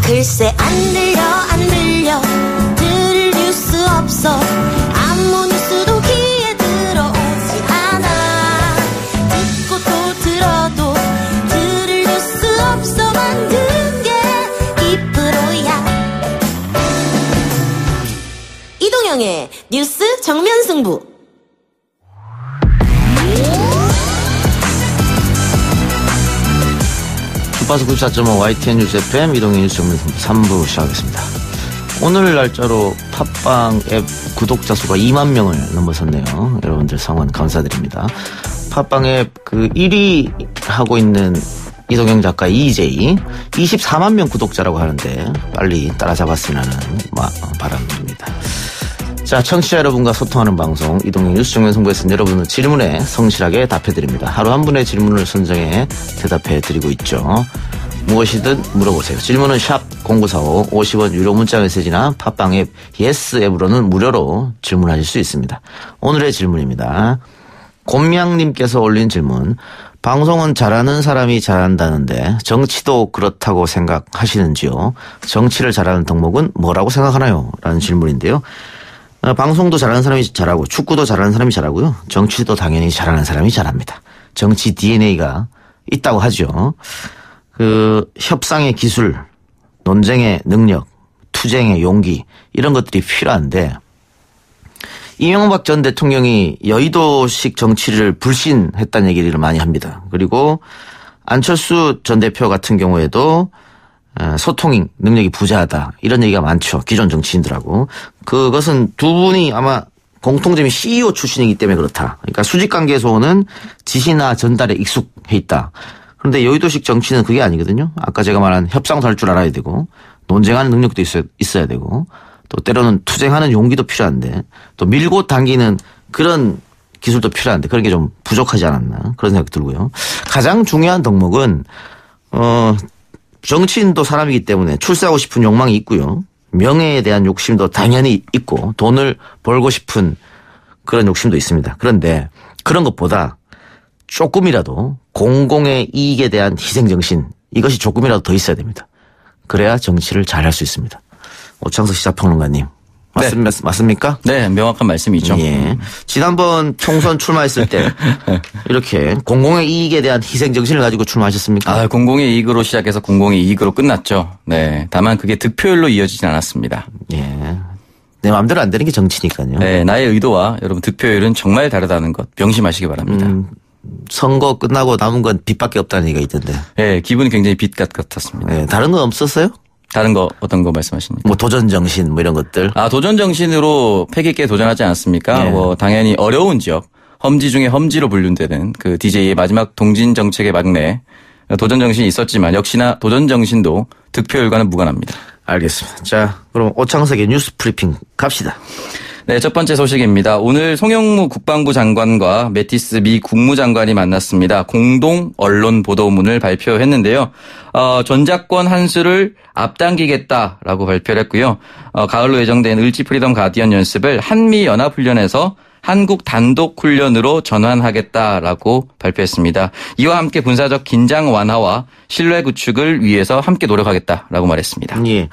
글쎄 안 들려 들을 뉴스 없어 아무 뉴스도 귀에 들어오지 않아 듣고 또 들어도 들을 뉴스 없어 만든 게 이프로야. 이동영의 뉴스 정면 승부. 주파수 94.5 YTN 뉴스 FM 이동의 뉴스 정면 승부 3부 시작하겠습니다. 오늘 날짜로 팟빵 앱 구독자 수가 2만 명을 넘어섰네요. 여러분들 성원 감사드립니다. 팟빵 앱 1위 하고 있는 이동영 작가 EJ 24만 명 구독자라고 하는데 빨리 따라잡았으면 하는 바람입니다. 자, 청취자 여러분과 소통하는 방송 이동영 뉴스 정면 승부에서는 여러분의 질문에 성실하게 답해드립니다. 하루 한 분의 질문을 선정해 대답해드리고 있죠. 무엇이든 물어보세요. 질문은 샵 0945 50원 유료 문자 메시지나 팟빵 앱 예스 앱으로는 무료로 질문하실 수 있습니다. 오늘의 질문입니다. 곰양님께서 올린 질문. 방송은 잘하는 사람이 잘한다는데 정치도 그렇다고 생각하시는지요? 정치를 잘하는 덕목은 뭐라고 생각하나요? 라는 질문인데요. 방송도 잘하는 사람이 잘하고 축구도 잘하는 사람이 잘하고요. 정치도 당연히 잘하는 사람이 잘합니다. 정치 DNA가 있다고 하죠. 협상의 기술, 논쟁의 능력, 투쟁의 용기 이런 것들이 필요한데 이명박 전 대통령이 여의도식 정치를 불신했다는 얘기를 많이 합니다. 그리고 안철수 전 대표 같은 경우에도 소통 능력이 부재하다 이런 얘기가 많죠. 기존 정치인들하고. 그것은 두 분이 아마 공통점이 CEO 출신이기 때문에 그렇다. 그러니까 수직관계에서는 지시나 전달에 익숙해 있다. 그런데 여의도식 정치는 그게 아니거든요. 아까 제가 말한 협상도 할 줄 알아야 되고 논쟁하는 능력도 있어야 되고 또 때로는 투쟁하는 용기도 필요한데 또 밀고 당기는 그런 기술도 필요한데 그런 게 좀 부족하지 않았나 그런 생각이 들고요. 가장 중요한 덕목은 정치인도 사람이기 때문에 출세하고 싶은 욕망이 있고요. 명예에 대한 욕심도 당연히 있고 돈을 벌고 싶은 그런 욕심도 있습니다. 그런데 그런 것보다 조금이라도 공공의 이익에 대한 희생정신 이것이 조금이라도 더 있어야 됩니다. 그래야 정치를 잘할 수 있습니다. 오창석 시사평론가님. 맞습니까? 네, 명확한 말씀이죠. 예. 지난번 총선 출마했을 때 이렇게 공공의 이익에 대한 희생 정신을 가지고 출마하셨습니까? 공공의 이익으로 시작해서 공공의 이익으로 끝났죠. 네. 다만 그게 득표율로 이어지진 않았습니다. 예. 내 마음대로 안 되는 게 정치니까요. 네, 나의 의도와 여러분 득표율은 정말 다르다는 것 명심하시기 바랍니다. 선거 끝나고 남은 건 빚밖에 없다는 얘기가 있던데. 네, 기분이 굉장히 빚 같았습니다. 네, 다른 건 없었어요? 다른 거 어떤 거 말씀하십니까? 뭐 도전 정신 뭐 이런 것들. 도전 정신으로 패기 있게 도전하지 않았습니까? 네. 당연히 어려운 지역, 험지 중에 험지로 분류되는 그 DJ의 마지막 동진 정책의 막내 도전 정신이 있었지만 역시나 도전 정신도 득표율과는 무관합니다. 알겠습니다. 자, 그럼 오창석의 뉴스 브리핑 갑시다. 네, 첫 번째 소식입니다. 오늘 송영무 국방부 장관과 매티스 미 국무장관이 만났습니다. 공동 언론 보도문을 발표했는데요. 전작권 환수를 앞당기겠다라고 발표를 했고요. 가을로 예정된 을지 프리덤 가디언 연습을 한미 연합 훈련에서 한국 단독 훈련으로 전환하겠다라고 발표했습니다. 이와 함께 군사적 긴장 완화와 신뢰 구축을 위해서 함께 노력하겠다라고 말했습니다. 예.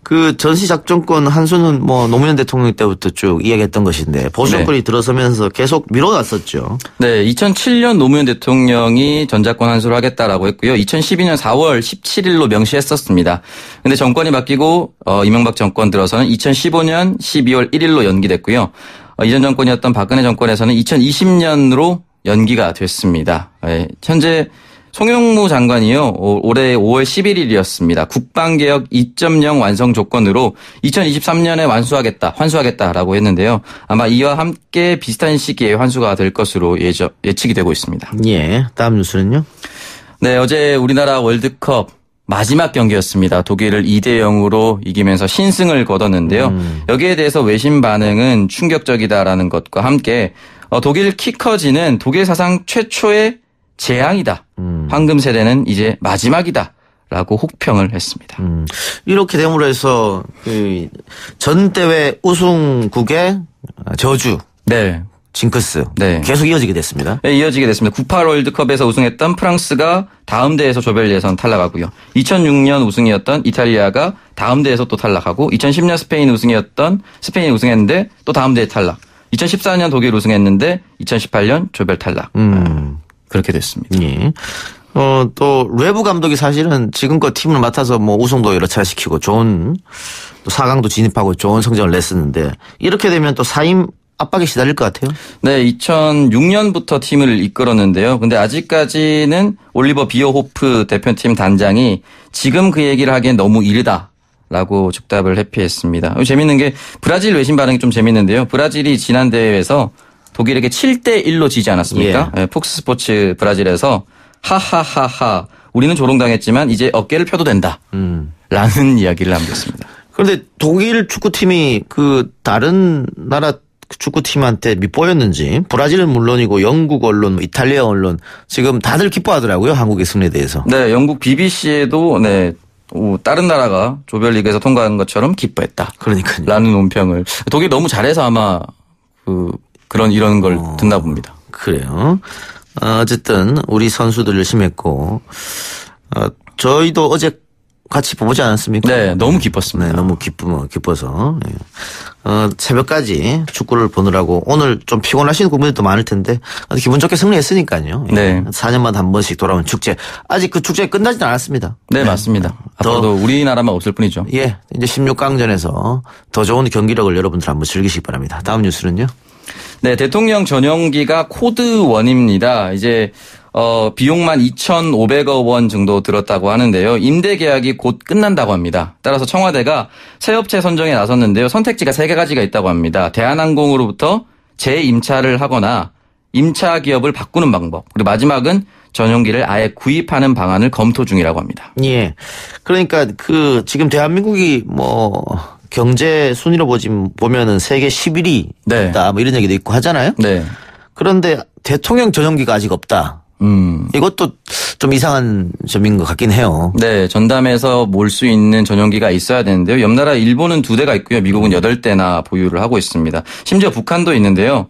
그 전시작전권 한수는 뭐 노무현 대통령 때부터 쭉 이야기했던 것인데 보수 정권이 들어서면서 계속 미뤄놨었죠. 네, 2007년 노무현 대통령이 전작권 환수를 하겠다라고 했고요. 2012년 4월 17일로 명시했었습니다. 근데 정권이 바뀌고 이명박 정권 들어서는 2015년 12월 1일로 연기됐고요. 이전 정권이었던 박근혜 정권에서는 2020년으로 연기가 됐습니다. 네, 현재 송영무 장관이요. 올해 5월 11일이었습니다. 국방개혁 2.0 완성 조건으로 2023년에 환수하겠다라고 했는데요. 아마 이와 함께 비슷한 시기에 환수가 될 것으로 예측이 되고 있습니다. 예. 다음 뉴스는요? 네, 어제 우리나라 월드컵 마지막 경기였습니다. 독일을 2대0으로 이기면서 신승을 거뒀는데요. 여기에 대해서 외신 반응은 충격적이다라는 것과 함께 독일 키커지는 독일 사상 최초의 재앙이다. 황금 세대는 이제 마지막이다. 라고 혹평을 했습니다. 이렇게 됨으로 해서 전 대회 우승국의 저주. 네. 징크스. 네. 계속 이어지게 됐습니다. 네, 이어지게 됐습니다. 98 월드컵에서 우승했던 프랑스가 다음 대회에서 조별 예선 탈락하고요. 2006년 우승이었던 이탈리아가 다음 대회에서 또 탈락하고 2010년 스페인이 우승했는데 또 다음 대회 탈락. 2014년 독일 우승했는데 2018년 조별 탈락. 그렇게 됐습니다. 예. 또 레브 감독이 사실은 지금껏 팀을 맡아서 뭐 우승도 여러 차례 시키고 좋은 또 4강도 진입하고 좋은 성적을 냈었는데 이렇게 되면 또 사임 압박에 시달릴 것 같아요. 네, 2006년부터 팀을 이끌었는데요. 근데 아직까지는 올리버 비어호프 대표팀 단장이 지금 그 얘기를 하기엔 너무 이르다라고 즉답을 회피했습니다. 재밌는 게 브라질 외신 반응이 좀 재밌는데요. 브라질이 지난 대회에서 독일에게 7대1로 지지 않았습니까? 예. 네, 폭스 스포츠 브라질에서 하하하하 우리는 조롱당했지만 이제 어깨를 펴도 된다. 라는 이야기를 남겼습니다. 그런데 독일 축구팀이 그 다른 나라 축구팀한테 밑보였는지 브라질은 물론이고 영국 언론, 이탈리아 언론 지금 다들 기뻐하더라고요. 한국의 승리에 대해서. 네, 영국 BBC에도 다른 나라가 조별리그에서 통과한 것처럼 기뻐했다. 그러니까요. 라는 논평을. 독일 너무 잘해서 아마 이런 걸 듣나 봅니다. 그래요. 어쨌든 우리 선수들 열심히 했고 저희도 어제 같이 보지 않았습니까? 네, 너무 기뻤습니다. 네, 너무 기뻐서. 네. 새벽까지 축구를 보느라고 오늘 좀 피곤하신 국민들도 많을 텐데 기분 좋게 승리했으니까요. 네. 4년마다 한 번씩 돌아오는 축제. 아직 그 축제 끝나진 않았습니다. 네, 맞습니다. 앞으로도 우리나라만 없을 뿐이죠. 예, 이제 16강전에서 더 좋은 경기력을 여러분들 한번 즐기시기 바랍니다. 다음 뉴스는요? 네, 대통령 전용기가 코드1입니다. 이제 비용만 2,500억 원 정도 들었다고 하는데요. 임대 계약이 곧 끝난다고 합니다. 따라서 청와대가 새 업체 선정에 나섰는데요. 선택지가 3가지가 있다고 합니다. 대한항공으로부터 재임차를 하거나 임차 기업을 바꾸는 방법. 그리고 마지막은 전용기를 아예 구입하는 방안을 검토 중이라고 합니다. 예. 그러니까 지금 대한민국이 경제 순위로 보면은 세계 11위 네. 있다 뭐 이런 얘기도 있고 하잖아요. 네. 그런데 대통령 전용기가 아직 없다. 이것도 좀 이상한 점인 것 같긴 해요. 네, 전담해서 몰 수 있는 전용기가 있어야 되는데요. 옆 나라 일본은 2대가 있고요. 미국은 8대나 보유를 하고 있습니다. 심지어 북한도 있는데요.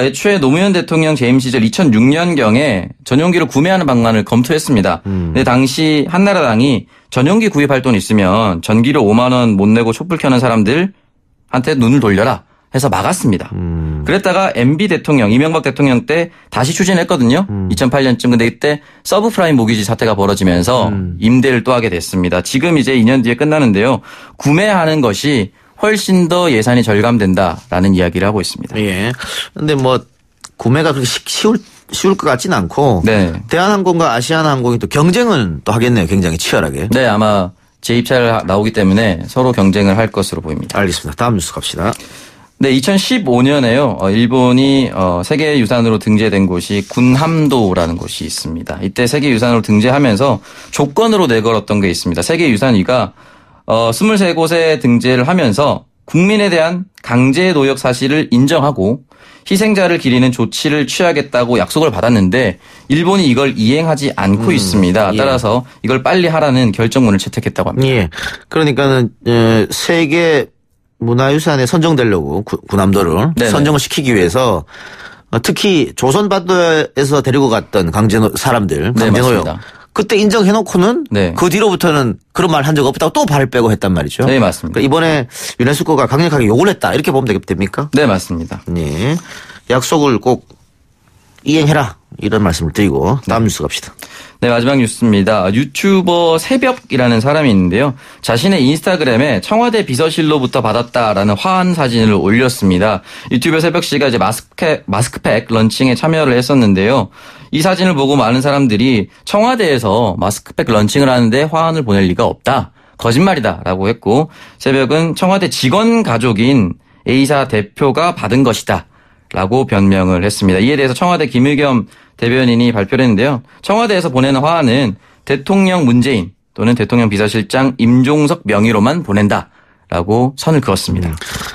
애초에 노무현 대통령 재임 시절 2006년경에 전용기를 구매하는 방안을 검토했습니다. 근데 당시 한나라당이 전용기 구입할 돈 있으면 전기료 5만 원 못 내고 촛불 켜는 사람들한테 눈을 돌려라 해서 막았습니다. 그랬다가 MB 대통령, 이명박 대통령 때 다시 추진했거든요. 2008년쯤. 근데 이때 서브프라임 모기지 사태가 벌어지면서 임대를 또 하게 됐습니다. 지금 이제 2년 뒤에 끝나는데요. 구매하는 것이 훨씬 더 예산이 절감된다라는 이야기를 하고 있습니다. 예. 근데 구매가 그렇게 쉬울 것 같지는 않고. 네. 대한항공과 아시아나항공이 또 경쟁은 또 하겠네요. 굉장히 치열하게. 네, 아마 재입찰 나오기 때문에 서로 경쟁을 할 것으로 보입니다. 알겠습니다. 다음 뉴스 갑시다. 네, 2015년에요. 일본이 세계유산으로 등재된 곳이 군함도라는 곳이 있습니다. 이때 세계유산으로 등재하면서 조건으로 내걸었던 게 있습니다. 세계유산위가 23곳에 등재를 하면서 국민에 대한 강제 노역 사실을 인정하고 희생자를 기리는 조치를 취하겠다고 약속을 받았는데 일본이 이걸 이행하지 않고 있습니다. 예. 따라서 이걸 빨리 하라는 결정문을 채택했다고 합니다. 예. 그러니까는 세계 문화유산에 선정되려고 군함도를 네네. 선정을 시키기 위해서 특히 조선반도에서 데리고 갔던 사람들 네, 강제노역 맞습니다. 그때 인정해놓고는 네. 그 뒤로부터는 그런 말 한 적 없다고 또 발을 빼고 했단 말이죠. 네, 맞습니다. 그러니까 이번에 유네스코가 강력하게 욕을 했다 이렇게 보면 됩니까? 네, 맞습니다. 네. 약속을 꼭 이행해라 이런 말씀을 드리고 다음 뉴스 갑시다. 네, 마지막 뉴스입니다. 유튜버 새벽이라는 사람이 있는데요. 자신의 인스타그램에 청와대 비서실로부터 받았다라는 화한 사진을 올렸습니다. 유튜버 새벽 씨가 이제 마스크팩 런칭에 참여를 했었는데요. 이 사진을 보고 많은 사람들이 청와대에서 마스크팩 런칭을 하는데 화환을 보낼 리가 없다. 거짓말이다라고 했고 새벽은 청와대 직원 가족인 A사 대표가 받은 것이다. 라고 변명을 했습니다. 이에 대해서 청와대 김의겸 대변인이 발표를 했는데요. 청와대에서 보내는 화환은 대통령 문재인 또는 대통령 비서실장 임종석 명의로만 보낸다라고 선을 그었습니다.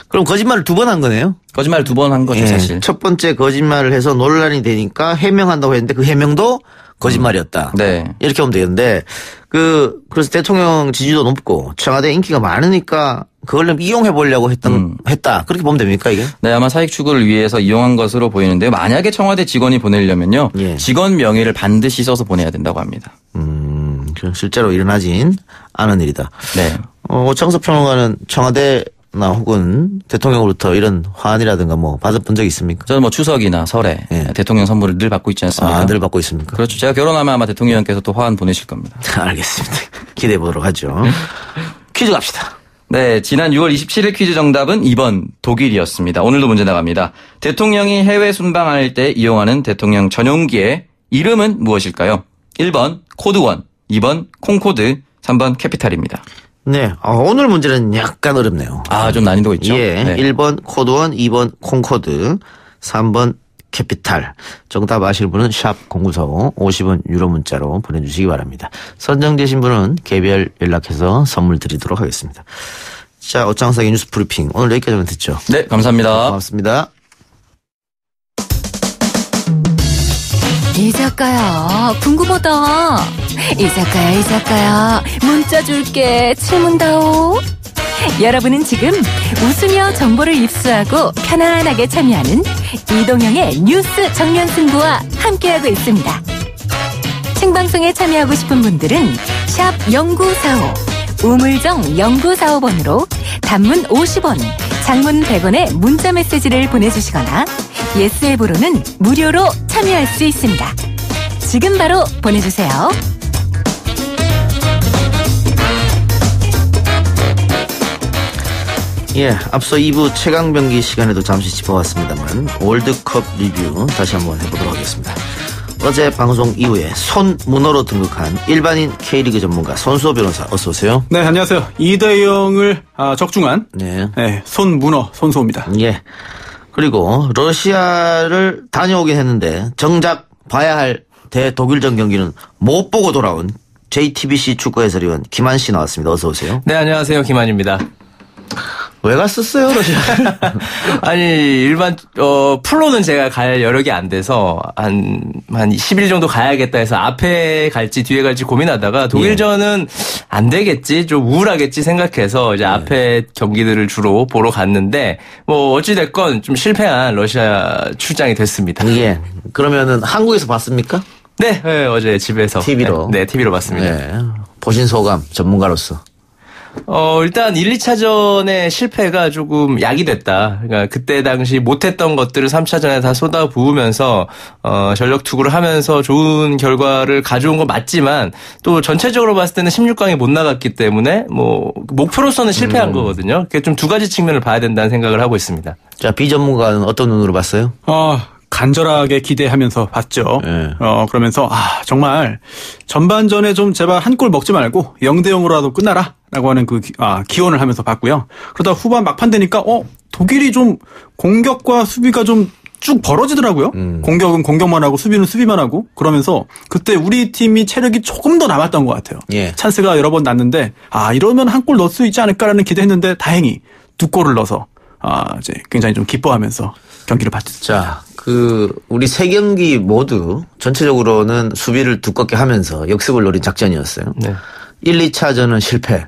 그럼 거짓말을 2번 한 거네요? 거짓말을 2번 한 거죠, 예, 사실. 첫 번째 거짓말을 해서 논란이 되니까 해명한다고 했는데 그 해명도 거짓말이었다. 네. 이렇게 하면 되겠는데 그래서 대통령 지지도 높고 청와대 인기가 많으니까 그걸 좀 이용해 보려고 했다. 그렇게 보면 됩니까 이게? 네, 아마 사익 추구를 위해서 이용한 것으로 보이는데요. 만약에 청와대 직원이 보내려면요. 예. 직원 직원 명의를 반드시 써서 보내야 된다고 합니다. 실제로 일어나진 않은 일이다. 네. 오창석 평론가는 청와대나 혹은 대통령으로부터 이런 화환이라든가 뭐 받아본 적 있습니까? 저는 뭐 추석이나 설에 예. 대통령 선물을 늘 받고 있지 않습니까? 늘 받고 있습니까? 그렇죠. 제가 결혼하면 아마 대통령께서 또 화환 보내실 겁니다. 알겠습니다. 기대해 보도록 하죠. 퀴즈 갑시다. 네, 지난 6월 27일 퀴즈 정답은 2번 독일이었습니다. 오늘도 문제 나갑니다. 대통령이 해외 순방할 때 이용하는 대통령 전용기의 이름은 무엇일까요? 1번 코드원, 2번 콩코드, 3번 캐피탈입니다. 네, 오늘 문제는 약간 어렵네요. 좀 난이도가 있죠? 예, 네. 1번 코드원, 2번 콩코드, 3번 캐피탈. 정답 아실 분은 샵 0945 50원 유료 문자로 보내주시기 바랍니다. 선정되신 분은 개별 연락해서 선물 드리도록 하겠습니다. 자, 오창석의 뉴스 브리핑 오늘 여기까지만 듣죠. 네, 감사합니다. 고맙습니다. 이 작가야, 궁금하다. 이 작가야, 문자 줄게. 질문다오. 여러분은 지금 웃으며 정보를 입수하고 편안하게 참여하는 이동형의 뉴스 정면 승부와 함께하고 있습니다. 생방송에 참여하고 싶은 분들은 샵 0945, 우물정 0945번으로 단문 50원, 장문 100원의 문자 메시지를 보내주시거나 예스 앱으로는 무료로 참여할 수 있습니다. 지금 바로 보내주세요. 예, 앞서 2부 최강병기 시간에도 잠시 짚어봤습니다만 월드컵 리뷰 다시 한번 해보도록 하겠습니다. 어제 방송 이후에 손문어로 등극한 일반인 K리그 전문가 손수호 변호사 어서 오세요. 네, 안녕하세요. 2대0을 적중한 네, 손문어 손수호입니다. 예. 그리고 러시아를 다녀오긴 했는데 정작 봐야 할 대독일전 경기는 못 보고 돌아온 JTBC 축구 해설위원 김한 씨 나왔습니다. 어서 오세요. 네, 안녕하세요. 김한입니다. 왜 갔었어요, 러시아? 아니, 일반, 풀로는 제가 갈 여력이 안 돼서, 한 10일 정도 가야겠다 해서 앞에 갈지 뒤에 갈지 고민하다가 독일전은 안 되겠지, 좀 우울하겠지 생각해서 이제 앞에 경기들을 주로 보러 갔는데, 뭐, 어찌됐건 좀 실패한 러시아 출장이 됐습니다. 예. 그러면은 한국에서 봤습니까? 네, 어제 집에서. TV로. 네, TV로 봤습니다. 네. 보신 소감, 전문가로서. 일단 1, 2차전의 실패가 조금 약이 됐다. 그러니까 그때 당시 못했던 것들을 3차전에 다 쏟아부으면서 전력 투구를 하면서 좋은 결과를 가져온 건 맞지만 또 전체적으로 봤을 때는 16강에 못 나갔기 때문에 뭐 목표로서는 실패한 거거든요. 그게 좀 두 가지 측면을 봐야 된다는 생각을 하고 있습니다. 자, 비전문가는 어떤 눈으로 봤어요? 간절하게 기대하면서 봤죠. 네. 그러면서 정말 전반전에 좀 제발 한 골 먹지 말고 0대0으로라도 끝나라 라고 하는 기원을 하면서 봤고요. 그러다 후반 막판 되니까 독일이 좀 공격과 수비가 좀 쭉 벌어지더라고요. 공격은 공격만 하고 수비는 수비만 하고 그러면서 그때 우리 팀이 체력이 조금 더 남았던 것 같아요. 예. 찬스가 여러 번 났는데 이러면 한 골 넣을 수 있지 않을까라는 기대했는데 다행히 2골을 넣어서 이제 굉장히 좀 기뻐하면서 경기를 봤죠. 자, 우리 세 경기 모두 전체적으로는 수비를 두껍게 하면서 역습을 노린 작전이었어요. 네. 1, 2차전은 실패.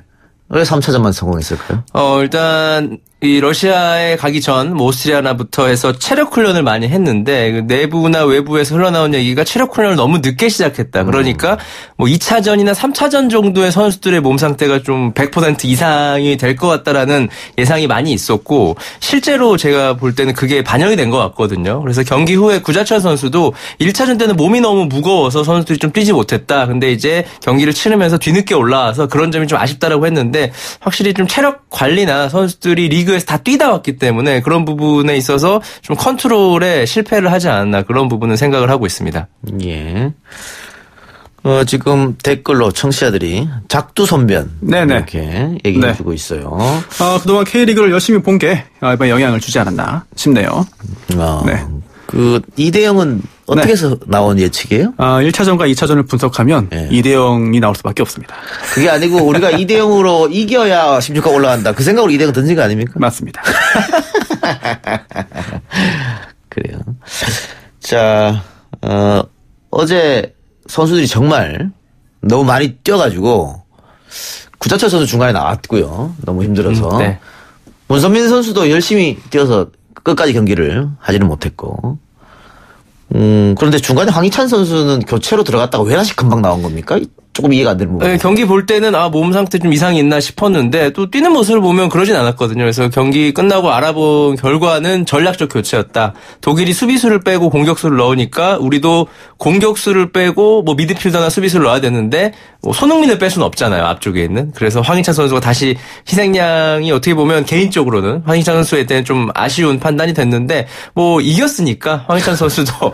왜 3차전만 성공했을까요? 일단 이 러시아에 가기 전 오스트리아나부터 해서 체력 훈련을 많이 했는데 내부나 외부에서 흘러나온 얘기가 체력 훈련을 너무 늦게 시작했다. 그러니까 뭐 2차전이나 3차전 정도의 선수들의 몸 상태가 좀 100% 이상이 될 것 같다라는 예상이 많이 있었고 실제로 제가 볼 때는 그게 반영이 된 것 같거든요. 그래서 경기 후에 구자철 선수도 1차전 때는 몸이 너무 무거워서 선수들이 좀 뛰지 못했다. 근데 이제 경기를 치르면서 뒤늦게 올라와서 그런 점이 좀 아쉽다라고 했는데 확실히 좀 체력 관리나 선수들이 리그에서 다 뛰다 왔기 때문에 그런 부분에 있어서 좀 컨트롤에 실패를 하지 않았나 그런 부분은 생각을 하고 있습니다. 예. 지금 댓글로 청취자들이 작두선변 네네. 이렇게 얘기해주고 있어요. 그동안 K리그를 열심히 본 게 이번에 영향을 주지 않았나 싶네요. 네. 2대0은 어떻게 해서 나온 예측이에요? 1차전과 2차전을 분석하면 예. 2대0이 나올 수밖에 없습니다. 그게 아니고 우리가 2대0으로 이겨야 16강 올라간다. 그 생각으로 2대0 던진 거 아닙니까? 맞습니다. 그래요. 자, 어제 선수들이 정말 너무 많이 뛰어가지고 구자철 선수 중간에 나왔고요. 너무 힘들어서. 네. 문선민 선수도 열심히 뛰어서 끝까지 경기를 하지는 못했고. 그런데 중간에 황희찬 선수는 교체로 들어갔다가 왜 다시 금방 나온 겁니까? 조금 이해가 안 되는 부분. 네, 경기 볼 때는 몸 상태 좀 이상이 있나 싶었는데 또 뛰는 모습을 보면 그러진 않았거든요. 그래서 경기 끝나고 알아본 결과는 전략적 교체였다. 독일이 수비수를 빼고 공격수를 넣으니까 우리도 공격수를 빼고 뭐 미드필더나 수비수를 넣어야 되는데 손흥민을 뺄 수는 없잖아요. 앞쪽에 있는. 그래서 황희찬 선수가 다시 희생양이 어떻게 보면 개인적으로는 황희찬 선수에 대한 좀 아쉬운 판단이 됐는데 뭐 이겼으니까 황희찬 선수도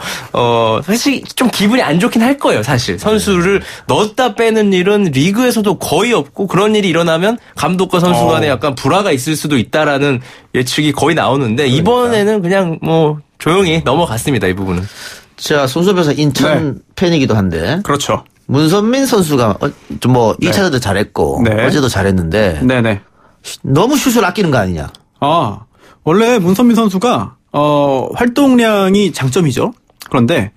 사실 좀 기분이 안 좋긴 할 거예요. 사실 선수를 넣었다 빼는 일은 리그에서도 거의 없고 그런 일이 일어나면 감독과 선수 간에 약간 불화가 있을 수도 있다라는 예측이 거의 나오는데 이번에는 그냥 뭐 조용히 넘어갔습니다. 이 부분은. 자, 손수배사 인천 팬이기도 한데. 그렇죠. 문선민 선수가 좀 뭐 1차전도 잘했고 어제도 잘했는데 네네. 너무 슛을 아끼는 거 아니냐. 원래 문선민 선수가 활동량이 장점이죠. 그런데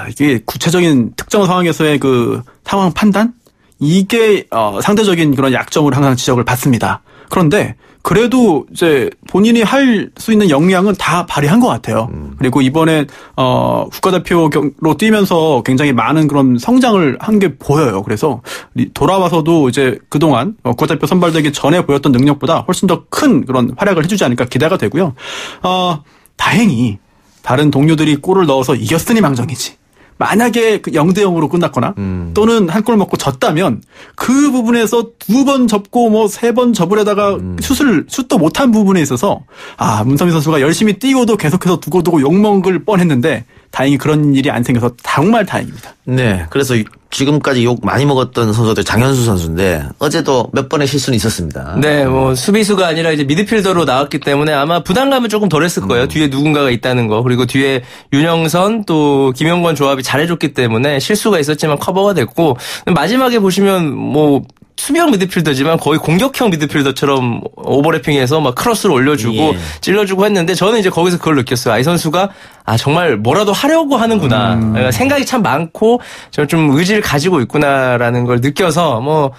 이게 구체적인 특정 상황에서의 그 상황 판단 이게 상대적인 그런 약점을 항상 지적을 받습니다. 그런데 그래도 이제 본인이 할 수 있는 역량은 다 발휘한 것 같아요. 그리고 이번에 국가대표로 뛰면서 굉장히 많은 그런 성장을 한 게 보여요. 그래서 돌아와서도 이제 그동안 국가대표 선발되기 전에 보였던 능력보다 훨씬 더 큰 그런 활약을 해주지 않을까 기대가 되고요. 다행히 다른 동료들이 골을 넣어서 이겼으니 망정이지. 만약에 0대0으로 끝났거나 또는 한 골 먹고 졌다면 그 부분에서 2번 접고 뭐 3번 접으려다가 슛도 못한 부분에 있어서 문선민 선수가 열심히 뛰고도 계속해서 두고두고 욕먹을 뻔했는데 다행히 그런 일이 안 생겨서 정말 다행입니다. 네. 그래서 지금까지 욕 많이 먹었던 선수들 장현수 선수인데 어제도 몇 번의 실수는 있었습니다. 네, 뭐 수비수가 아니라 이제 미드필더로 나왔기 때문에 아마 부담감은 조금 덜했을 거예요. 뒤에 누군가가 있다는 거. 그리고 뒤에 윤영선 또 김영권 조합이 잘해줬기 때문에 실수가 있었지만 커버가 됐고 마지막에 보시면 뭐 수비형 미드필더지만 거의 공격형 미드필더처럼 오버래핑해서 막 크로스를 올려주고 찔러주고 했는데 저는 이제 거기서 그걸 느꼈어요. 이 선수가 정말 뭐라도 하려고 하는구나. 그러니까 생각이 참 많고 좀 의지를 가지고 있구나라는 걸 느껴서 뭐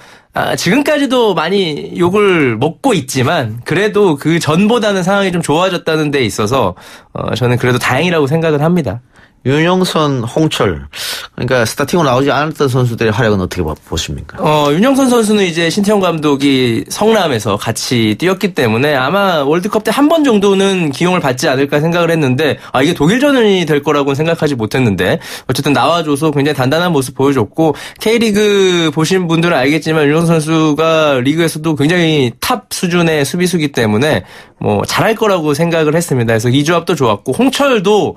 지금까지도 많이 욕을 먹고 있지만 그래도 그 전보다는 상황이 좀 좋아졌다는 데 있어서 저는 그래도 다행이라고 생각을 합니다. 윤영선, 홍철 그러니까 스타팅으로 나오지 않았던 선수들의 활약은 어떻게 보십니까? 윤영선 선수는 이제 신태용 감독이 성남에서 같이 뛰었기 때문에 아마 월드컵 때 한 번 정도는 기용을 받지 않을까 생각을 했는데 이게 독일전이 될 거라고는 생각하지 못했는데 어쨌든 나와줘서 굉장히 단단한 모습 보여줬고 K리그 보신 분들은 알겠지만 윤영선 선수가 리그에서도 굉장히 탑 수준의 수비수기 때문에 뭐 잘할 거라고 생각을 했습니다. 그래서 이 조합도 좋았고 홍철도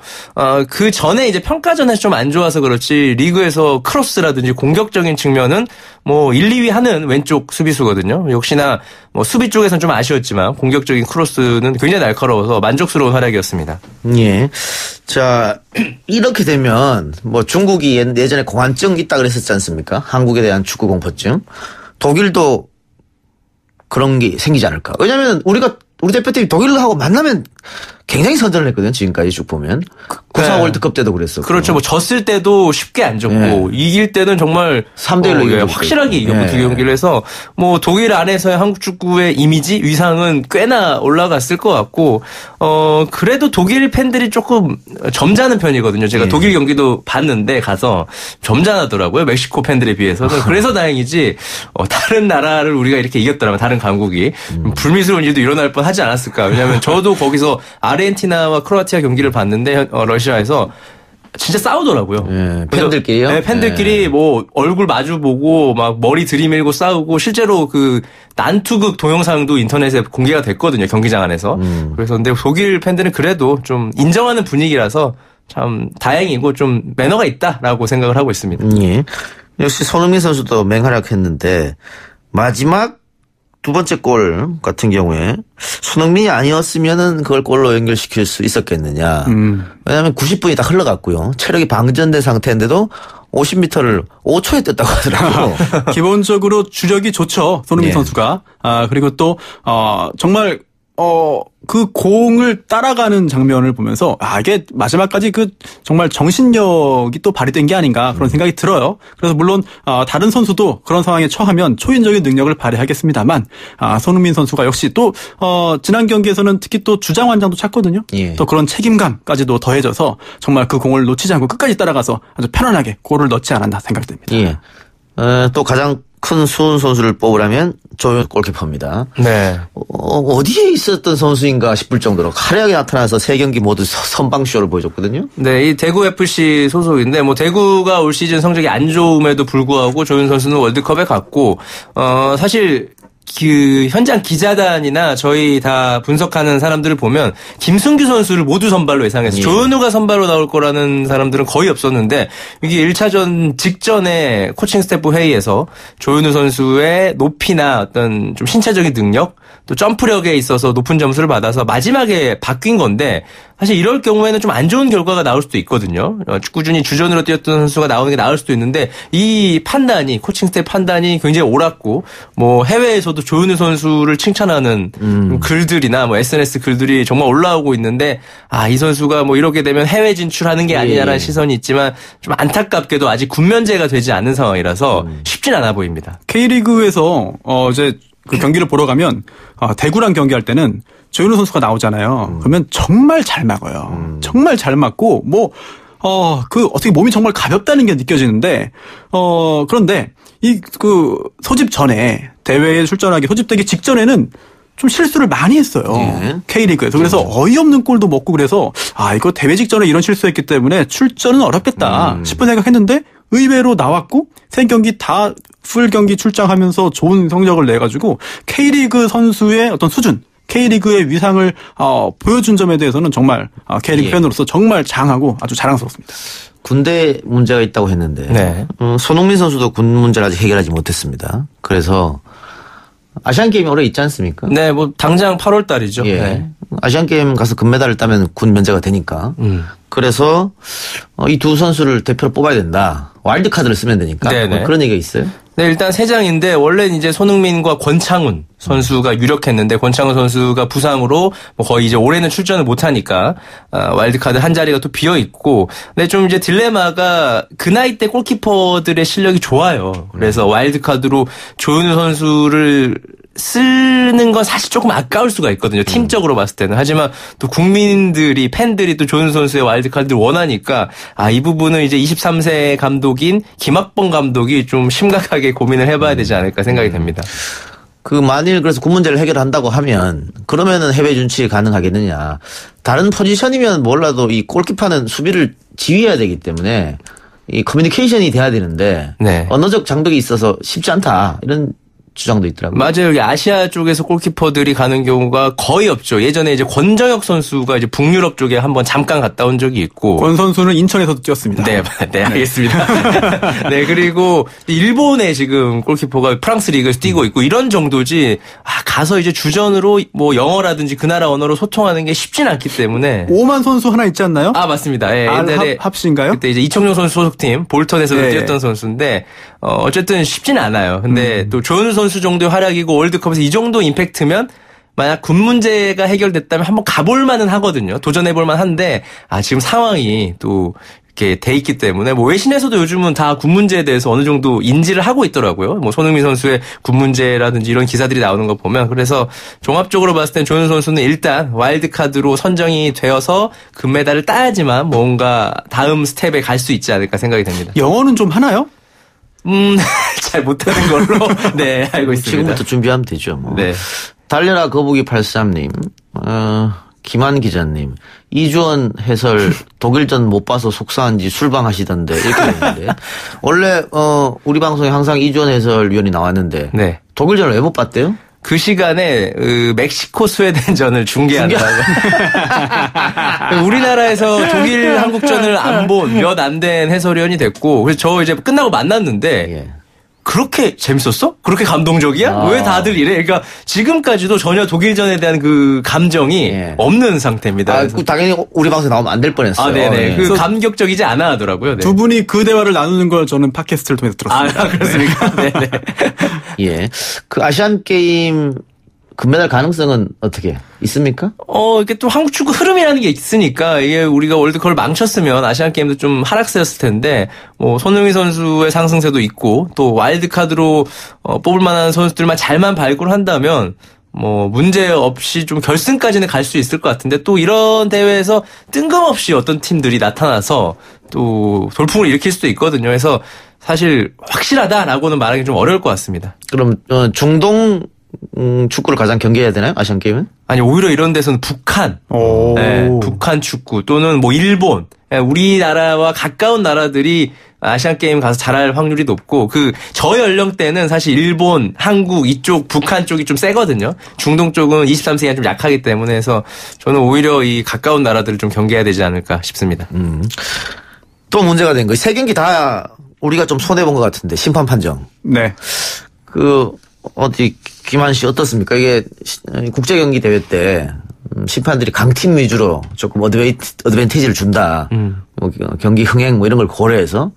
그 전에 이제 평가전에서 좀 안 좋아서 그렇지 리그에서 크로스라든지 공격적인 측면은 뭐 1, 2위 하는 왼쪽 수비수거든요. 역시나 뭐 수비 쪽에서는 좀 아쉬웠지만 공격적인 크로스는 굉장히 날카로워서 만족스러운 활약이었습니다. 예. 자, 이렇게 되면 뭐 중국이 예전에 공안증 있다 그랬었지 않습니까? 한국에 대한 축구 공포증. 독일도 그런 게 생기지 않을까? 왜냐면 우리 대표팀이 독일하고 만나면 굉장히 선전을 했거든요. 지금까지 쭉 보면. 94 월드컵 때도 그랬었고. 그렇죠. 뭐 졌을 때도 쉽게 안 졌고 이길 때는 정말 3대1로 확실하게 이겼고 두 경기를 해서 뭐 독일 안에서의 한국 축구의 이미지 위상은 꽤나 올라갔을 것 같고 그래도 독일 팬들이 조금 점잖은 편이거든요. 제가 독일 경기도 봤는데 가서 점잖하더라고요. 멕시코 팬들에 비해서는. 그래서 다행이지 다른 나라를 우리가 이렇게 이겼더라면 다른 강국이 불미스러운 일도 일어날 뻔하지 않았을까. 왜냐하면 저도 거기서 아르헨티나와 크로아티아 경기를 봤는데 러시아에서 진짜 싸우더라고요. 예, 팬들끼리요? 네, 팬들끼리 뭐 얼굴 마주 보고 막 머리 들이밀고 싸우고 실제로 그 난투극 동영상도 인터넷에 공개가 됐거든요. 경기장 안에서. 그래서 근데 독일 팬들은 그래도 좀 인정하는 분위기라서 참 다행이고 좀 매너가 있다라고 생각을 하고 있습니다. 예. 역시 손흥민 선수도 맹활약했는데 마지막 두 번째 골 같은 경우에 손흥민이 아니었으면은 그걸 골로 연결시킬 수 있었겠느냐. 왜냐하면 90분이 다 흘러갔고요. 체력이 방전된 상태인데도 50m를 5초에 떴다고 하더라고요. 기본적으로 주력이 좋죠. 손흥민 선수가. 그리고 또 정말 그 공을 따라가는 장면을 보면서, 이게 마지막까지 정말 정신력이 또 발휘된 게 아닌가 그런 생각이 들어요. 그래서 물론, 다른 선수도 그런 상황에 처하면 초인적인 능력을 발휘하겠습니다만, 손흥민 선수가 역시 또, 지난 경기에서는 특히 또 주장 완장도 찼거든요. 예. 또 그런 책임감까지도 더해져서 정말 그 공을 놓치지 않고 끝까지 따라가서 아주 편안하게 골을 넣지 않았나 생각됩니다. 예. 또 가장 큰 수훈 선수를 뽑으라면 조윤 골키퍼입니다. 네. 어디에 있었던 선수인가 싶을 정도로 화려하게 나타나서 3경기 모두 선방쇼를 보여줬거든요. 네, 이 대구 FC 소속인데 대구가 올 시즌 성적이 안 좋음에도 불구하고 조윤 선수는 월드컵에 갔고 사실 현장 기자단이나 저희 다 분석하는 사람들을 보면 김승규 선수를 모두 선발로 예상했어요. 조현우가 선발로 나올 거라는 사람들은 거의 없었는데 이게 1차전 직전에 코칭 스태프 회의에서 조현우 선수의 높이나 어떤 좀 신체적인 능력 또 점프력에 있어서 높은 점수를 받아서 마지막에 바뀐 건데 사실 이럴 경우에는 좀 안 좋은 결과가 나올 수도 있거든요. 꾸준히 주전으로 뛰었던 선수가 나오는 게 나을 수도 있는데 이 판단이 코칭 스태프 판단이 굉장히 옳았고 해외에서도 조현우 선수를 칭찬하는 글들이나 SNS 글들이 정말 올라오고 있는데 이 선수가 이렇게 되면 해외 진출하는 게 아니냐라는 시선이 있지만 좀 안타깝게도 아직 군면제가 되지 않은 상황이라서 쉽진 않아 보입니다. K리그에서 이제 그 경기를 보러 가면 대구랑 경기할 때는 조현우 선수가 나오잖아요. 그러면 정말 잘 막아요. 정말 잘 막고 어떻게 몸이 정말 가볍다는 게 느껴지는데 그런데 소집 전에 대회에 출전하기 소집되기 직전에는 좀 실수를 많이 했어요. 예. K리그에서. 그래서 어이없는 골도 먹고 그래서 이거 대회 직전에 이런 실수했기 때문에 출전은 어렵겠다 싶은 생각했는데 의외로 나왔고 3경기 다 풀 경기 출장하면서 좋은 성적을 내가지고 K리그 선수의 어떤 수준, K리그의 위상을 보여준 점에 대해서는 정말 K리그 팬으로서 정말 장하고 아주 자랑스럽습니다. 군대 문제가 있다고 했는데 네. 손흥민 선수도 군 문제를 아직 해결하지 못했습니다. 그래서 아시안게임이 올해 있지 않습니까? 네, 당장 8월 달이죠. 예. 네. 아시안게임 가서 금메달을 따면 군 면제가 되니까. 그래서 이 두 선수를 대표로 뽑아야 된다. 와일드카드를 쓰면 되니까. 그런 얘기가 있어요? 네, 일단 3장인데 원래는 이제 손흥민과 권창훈 선수가 유력했는데 권창훈 선수가 부상으로 거의 이제 올해는 출전을 못하니까 와일드카드 한 자리가 또 비어 있고, 근데 좀 이제 딜레마가 그 나이 때 골키퍼들의 실력이 좋아요. 그래서 와일드카드로 조현우 선수를 쓰는 건 사실 조금 아까울 수가 있거든요. 팀적으로 봤을 때는. 하지만 또 국민들이 팬들이 또 조현우 선수의 와일드카드를 원하니까 이 부분은 이제 23세 감독인 김학범 감독이 좀 심각하게 고민을 해봐야 되지 않을까 생각이 됩니다. 만일 그래서 군 문제를 해결한다고 하면 그러면은 해외 진출이 가능하겠느냐. 다른 포지션이면 몰라도 이 골키퍼는 수비를 지휘해야 되기 때문에 이 커뮤니케이션이 돼야 되는데 언어적 장벽이 있어서 쉽지 않다. 이런 주장도 있더라고요. 맞아요. 여기 아시아 쪽에서 골키퍼들이 가는 경우가 거의 없죠. 예전에 이제 권정혁 선수가 이제 북유럽 쪽에 한번 잠깐 갔다 온 적이 있고. 권 선수는 인천에서도 뛰었습니다. 네, 알겠습니다. 네, 그리고 일본에 지금 골키퍼가 프랑스 리그에서 뛰고 있고 이런 정도지, 가서 이제 주전으로 영어라든지 그 나라 언어로 소통하는 게 쉽진 않기 때문에. 오만 선수 하나 있지 않나요? 맞습니다. 예, 옛날에 합신가요? 그때 이제 이청용 선수 소속팀 볼턴에서도 뛰었던 선수인데, 어쨌든 쉽진 않아요. 근데 또 조현우 선수 정도의 활약이고 월드컵에서 이 정도 임팩트면 만약 군 문제가 해결됐다면 한번 가볼 만은 하거든요. 도전해볼 만한데 지금 상황이 또 이렇게 돼 있기 때문에 외신에서도 요즘은 다 군 문제에 대해서 어느 정도 인지를 하고 있더라고요. 손흥민 선수의 군 문제라든지 이런 기사들이 나오는 거 보면. 그래서 종합적으로 봤을 땐 조현우 선수는 일단 와일드카드로 선정이 되어서 금메달을 따야지만 뭔가 다음 스텝에 갈 수 있지 않을까 생각이 됩니다. 영어는 좀 하나요? 잘 못하는 걸로 알고 있습니다. 지금부터 준비하면 되죠. 네. 달려라 거북이 83님, 김한 기자님, 이주원 해설 독일전 못 봐서 속상한지 술방하시던데 이렇게 했는데 원래 우리 방송에 항상 이주원 해설위원이 나왔는데 독일전을 왜 못 봤대요? 그 시간에 멕시코 스웨덴전을 중계한다고. 우리나라에서 독일 한국전을 안 본 몇 안 된 해설위원이 됐고, 그래서 저 이제 끝나고 만났는데 그렇게 재밌었어? 그렇게 감동적이야? 왜 다들 이래? 그러니까 지금까지도 전혀 독일전에 대한 그 감정이 없는 상태입니다. 당연히 우리 방송에 나오면 안 될 뻔했어요. 네네. 감격적이지 않아 하더라고요. 두 분이 그 대화를 나누는 걸 저는 팟캐스트를 통해서 들었습니다. 그렇습니까? 네네. 그 아시안 게임 금메달 가능성은 어떻게 있습니까? 이게 또 한국 축구 흐름이라는 게 있으니까 이게 우리가 월드컵을 망쳤으면 아시안 게임도 좀 하락세였을 텐데 뭐 손흥민 선수의 상승세도 있고 또 와일드카드로 뽑을 만한 선수들만 잘만 발굴 한다면 뭐 문제 없이 좀 결승까지는 갈 수 있을 것 같은데 또 이런 대회에서 뜬금없이 어떤 팀들이 나타나서 또 돌풍을 일으킬 수도 있거든요. 그래서 사실 확실하다라고는 말하기 좀 어려울 것 같습니다. 그럼 중동 축구를 가장 경계해야 되나요? 아시안 게임은? 아니 오히려 이런 데서는 북한, 네, 북한 축구 또는 뭐 일본, 우리나라와 가까운 나라들이 아시안 게임 가서 잘할 확률이 높고 그 저연령대는 사실 일본, 한국 이쪽 북한 쪽이 좀 세거든요. 중동 쪽은 23세기가 좀 약하기 때문에 해서 저는 오히려 이 가까운 나라들을 좀 경계해야 되지 않을까 싶습니다. 또 문제가 된 거. 세 경기 다 우리가 좀 손해 본 것 같은데 심판 판정. 네. 어디 김한 씨 어떻습니까? 이게 국제 경기 대회 때 심판들이 강팀 위주로 조금 어드밴티지를 준다. 뭐 경기 흥행 뭐 이런 걸 고려해서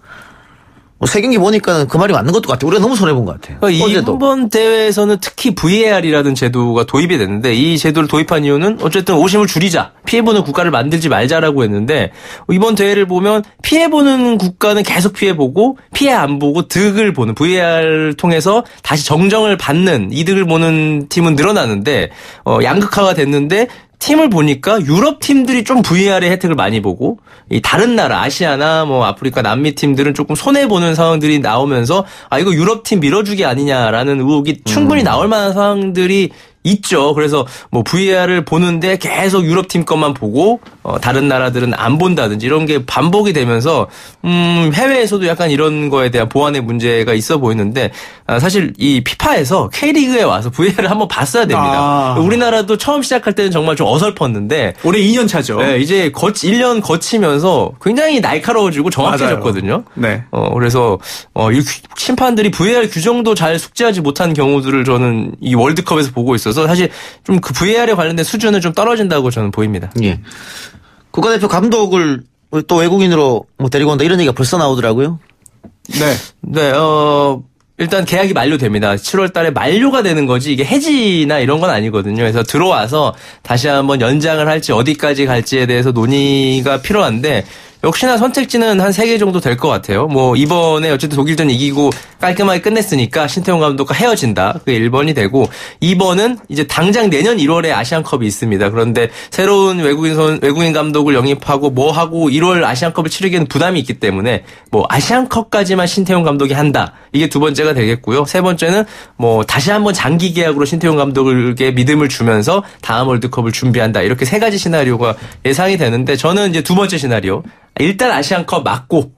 세 경기 보니까 그 말이 맞는 것도 같아요. 우리가 너무 손해본 것 같아요. 이번 대회에서는 특히 VAR이라는 제도가 도입이 됐는데 이 제도를 도입한 이유는 어쨌든 오심을 줄이자. 피해보는 국가를 만들지 말자라고 했는데 이번 대회를 보면 피해보는 국가는 계속 피해보고 피해 안 보고 득을 보는 VAR을 통해서 다시 정정을 받는 이득을 보는 팀은 늘어나는데 양극화가 됐는데 팀을 보니까 유럽 팀들이 좀 VAR의 혜택을 많이 보고 이 다른 나라 아시아나 뭐 아프리카 남미 팀들은 조금 손해 보는 상황들이 나오면서 이거 유럽 팀 밀어주기 아니냐라는 의혹이 충분히 나올 만한 상황들이 있죠. 그래서 뭐 VAR을 보는데 계속 유럽 팀 것만 보고 다른 나라들은 안 본다든지 이런 게 반복이 되면서 해외에서도 약간 이런 거에 대한 보완의 문제가 있어 보이는데 사실 이 피파에서 K리그에 와서 VAR을 한번 봤어야 됩니다. 우리나라도 처음 시작할 때는 정말 좀 어설펐는데 올해 2년 차죠. 네, 이제 1년 거치면서 굉장히 날카로워지고 정확해졌거든요. 네. 그래서 이 심판들이 VAR 규정도 잘 숙지하지 못한 경우들을 저는 이 월드컵에서 보고 있어서 사실 좀 그 VAR에 관련된 수준은 좀 떨어진다고 저는 보입니다. 예. 국가대표 감독을 또 외국인으로 뭐 데리고 온다 이런 얘기가 벌써 나오더라고요. 네, 일단 계약이 만료됩니다. 7월 달에 만료가 되는 거지 이게 해지나 이런 건 아니거든요. 그래서 들어와서 다시 한번 연장을 할지 어디까지 갈지에 대해서 논의가 필요한데 역시나 선택지는 한 3개 정도 될 것 같아요. 뭐 이번에 어쨌든 독일전 이기고 깔끔하게 끝냈으니까 신태용 감독과 헤어진다. 그게 1번이 되고 2번은 이제 당장 내년 1월에 아시안컵이 있습니다. 그런데 새로운 외국인 감독을 영입하고 뭐 하고 1월 아시안컵을 치르기에는 부담이 있기 때문에 뭐 아시안컵까지만 신태용 감독이 한다. 이게 두 번째가 되겠고요. 세 번째는 뭐 다시 한번 장기 계약으로 신태용 감독에게 믿음을 주면서 다음 월드컵을 준비한다. 이렇게 3가지 시나리오가 예상이 되는데 저는 이제 두 번째 시나리오. 일단 아시안컵 맞고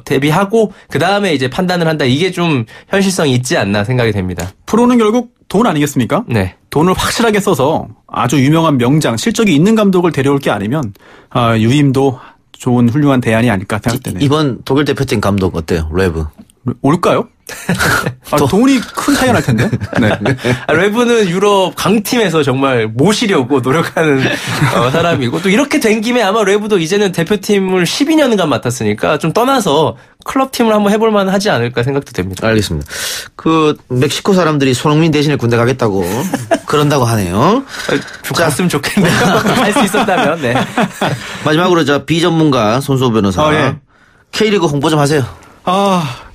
데뷔하고 그 다음에 이제 판단을 한다. 이게 좀 현실성이 있지 않나 생각이 됩니다. 프로는 결국 돈 아니겠습니까? 네. 돈을 확실하게 써서 아주 유명한 명장, 실적이 있는 감독을 데려올 게 아니면 유임도 좋은 훌륭한 대안이 아닐까 생각되네요. 이번 독일 대표팀 감독 어때요? 레브. 올까요? 돈이 큰 차이가 날 텐데. 네. 레브는 유럽 강팀에서 정말 모시려고 노력하는 사람이고 또 이렇게 된 김에 아마 레브도 이제는 대표팀을 12년간 맡았으니까 좀 떠나서 클럽팀을 한번 해볼 만하지 않을까 생각도 됩니다. 알겠습니다. 멕시코 사람들이 손흥민 대신에 군대 가겠다고 그런다고 하네요. 좀 갔으면 좋겠네요. 갈 수 있었다면. 네. 마지막으로 비전문가 손수호 변호사. 예. K리그 홍보 좀 하세요.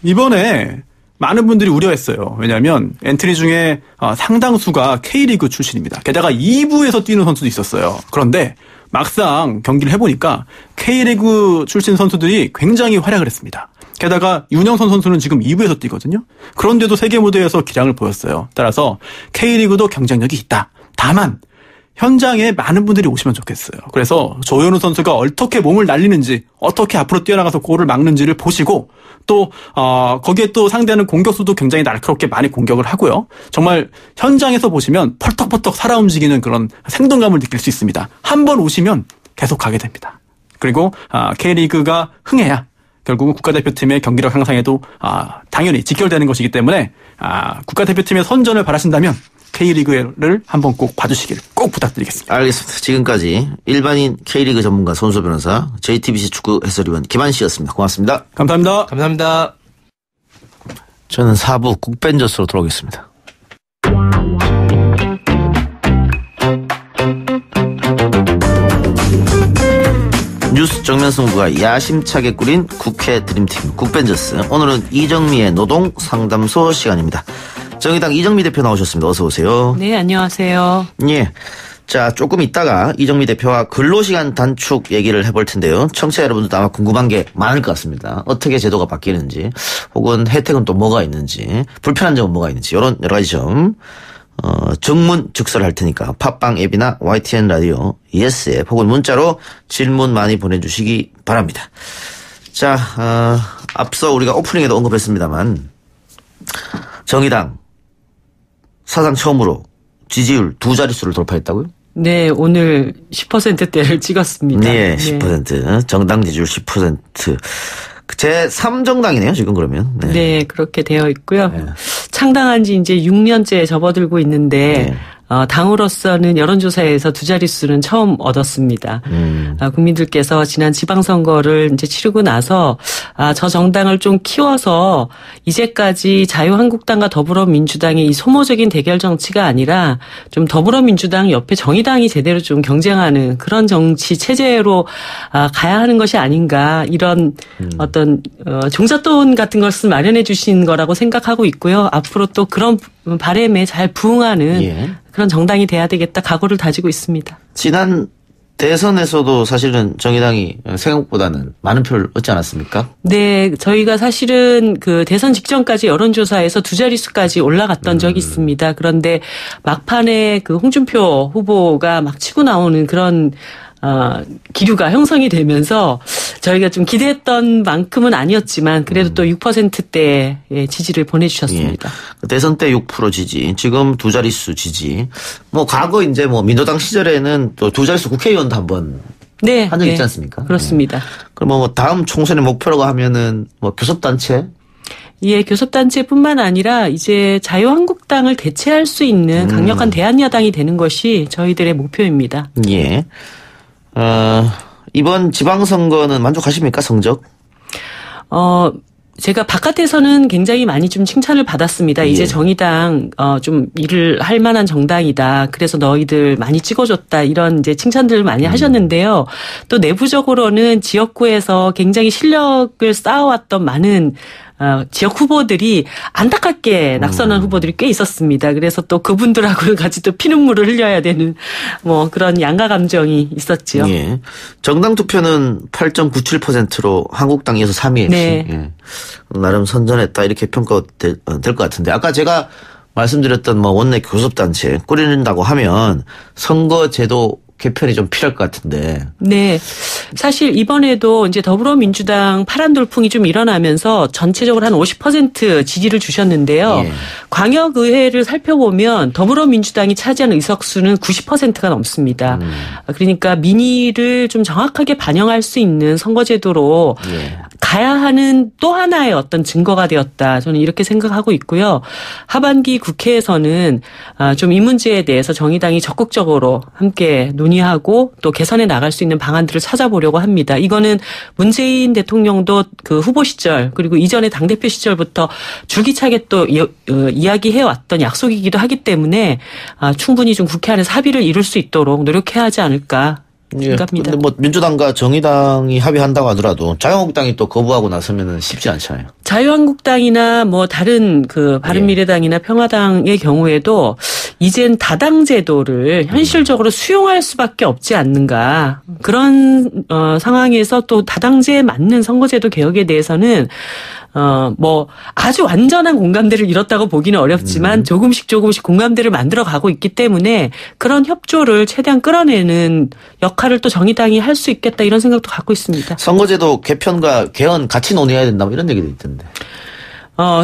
이번에 많은 분들이 우려했어요. 왜냐하면 엔트리 중에 상당수가 K리그 출신입니다. 게다가 2부에서 뛰는 선수도 있었어요. 그런데 막상 경기를 해보니까 K리그 출신 선수들이 굉장히 활약을 했습니다. 게다가 윤영선 선수는 지금 2부에서 뛰거든요. 그런데도 세계 무대에서 기량을 보였어요. 따라서 K리그도 경쟁력이 있다. 다만 현장에 많은 분들이 오시면 좋겠어요. 그래서 조현우 선수가 어떻게 몸을 날리는지, 어떻게 앞으로 뛰어나가서 골을 막는지를 보시고 또 거기에 또 상대하는 공격수도 굉장히 날카롭게 많이 공격을 하고요. 정말 현장에서 보시면 펄떡펄떡 살아 움직이는 그런 생동감을 느낄 수 있습니다. 한번 오시면 계속 가게 됩니다. 그리고 K리그가 흥해야 결국은 국가대표팀의 경기력 향상에도 당연히 직결되는 것이기 때문에 국가대표팀의 선전을 바라신다면 K리그를 한번 꼭 봐주시길 꼭 부탁드리겠습니다. 알겠습니다. 지금까지 일반인 K리그 전문가 손수호 변호사, JTBC 축구 해설위원 김한 씨였습니다. 고맙습니다. 감사합니다. 감사합니다. 저는 4부 국벤져스로 돌아오겠습니다. 정면승부가 야심차게 꾸린 국회 드림팀 국벤져스. 오늘은 이정미의 노동 상담소 시간입니다. 정의당 이정미 대표 나오셨습니다. 어서 오세요. 네, 안녕하세요. 예. 자, 조금 있다가 이정미 대표와 근로시간 단축 얘기를 해볼 텐데요. 청취자 여러분들도 아마 궁금한 게 많을 것 같습니다. 어떻게 제도가 바뀌는지, 혹은 혜택은 또 뭐가 있는지, 불편한 점은 뭐가 있는지, 이런 여러 가지 점 정문 즉설할 테니까 팟빵 앱이나 YTN 라디오 ES 앱 혹은 문자로 질문 많이 보내주시기 바랍니다. 자, 앞서 우리가 오프닝에도 언급했습니다만 정의당 사상 처음으로 지지율 2자릿수를 돌파했다고요? 네, 오늘 10%대를 찍었습니다. 네, 10%. 정당 지지율 10%. 제3정당이네요, 지금 그러면. 네. 네, 그렇게 되어 있고요. 네. 창당한 지 이제 6년째 접어들고 있는데 네. 당으로서는 여론조사에서 2자릿수는 처음 얻었습니다. 국민들께서 지난 지방선거를 이제 치르고 나서 저 정당을 좀 키워서 이제까지 자유한국당과 더불어민주당의 이 소모적인 대결 정치가 아니라 좀 더불어민주당 옆에 정의당이 제대로 좀 경쟁하는 그런 정치 체제로 가야 하는 것이 아닌가, 이런 어떤 종잣돈 같은 것을 마련해 주신 거라고 생각하고 있고요. 앞으로 또 그런 바람에 잘 부응하는 예. 그런 정당이 돼야 되겠다 각오를 다지고 있습니다. 지난 대선에서도 사실은 정의당이 생각보다는 많은 표를 얻지 않았습니까? 네, 저희가 사실은 그 대선 직전까지 여론조사에서 2자릿수까지 올라갔던 적이 있습니다. 그런데 막판에 그 홍준표 후보가 막 치고 나오는 그런 기류가 형성이 되면서 저희가 좀 기대했던 만큼은 아니었지만 그래도 또 6%대의 지지를 보내주셨습니다. 예. 대선 때 6% 지지, 지금 2자릿수 지지. 뭐 과거 이제 뭐 민주당 시절에는 또 2자릿수 국회의원도 한번 네, 한 적 있지 않습니까? 그렇습니다. 그럼 뭐 다음 총선의 목표라고 하면은 뭐 교섭단체? 예, 교섭단체뿐만 아니라 이제 자유한국당을 대체할 수 있는 강력한 대한여당이 되는 것이 저희들의 목표입니다. 예. 이번 지방선거는 만족하십니까, 성적? 제가 바깥에서는 굉장히 많이 좀 칭찬을 받았습니다. 예. 이제 정의당, 좀 일을 할 만한 정당이다. 그래서 너희들 많이 찍어줬다. 이런 이제 칭찬들을 많이 하셨는데요. 또 내부적으로는 지역구에서 굉장히 실력을 쌓아왔던 많은 지역 후보들이 안타깝게 낙선한 후보들이 꽤 있었습니다. 그래서 또 그분들하고 같이 또 피눈물을 흘려야 되는 뭐 그런 양가 감정이 있었지요. 예. 정당 투표는 8.97%로 한국당에서 3위. 네. 예. 나름 선전했다 이렇게 평가될 것 같은데, 아까 제가 말씀드렸던 뭐 원내 교섭단체 꾸린다고 하면 선거제도 개편이 좀 필요할 것 같은데. 네. 사실 이번에도 이제 더불어민주당 파란 돌풍이 좀 일어나면서 전체적으로 한 50% 지지를 주셨는데요. 예. 광역의회를 살펴보면 더불어민주당이 차지하는 의석수는 90%가 넘습니다. 그러니까 민의를 좀 정확하게 반영할 수 있는 선거제도로 예. 가야 하는 또 하나의 어떤 증거가 되었다. 저는 이렇게 생각하고 있고요. 하반기 국회에서는 좀 이 문제에 대해서 정의당이 적극적으로 함께 논의하고 또 개선해 나갈 수 있는 방안들을 찾아보려고 합니다. 이거는 문재인 대통령도 그 후보 시절 그리고 이전의 당대표 시절부터 줄기차게 또 이야기해왔던 약속이기도 하기 때문에 충분히 좀 국회 안에서 합의를 이룰 수 있도록 노력해야 하지 않을까 생각합니다. 근데 뭐 민주당과 정의당이 합의한다고 하더라도 자유한국당이 또 거부하고 나서면은 쉽지 않잖아요. 자유한국당이나 뭐 다른 그 바른미래당이나 평화당의 경우에도 이젠 다당 제도를 현실적으로 수용할 수밖에 없지 않는가. 그런 상황에서 또 다당제에 맞는 선거제도 개혁에 대해서는 뭐 아주 완전한 공감대를 이뤘다고 보기는 어렵지만 조금씩 공감대를 만들어 가고 있기 때문에 그런 협조를 최대한 끌어내는 역할을 또 정의당이 할 수 있겠다 이런 생각도 갖고 있습니다. 선거제도 개편과 개헌 같이 논의해야 된다 뭐 이런 얘기도 있던데.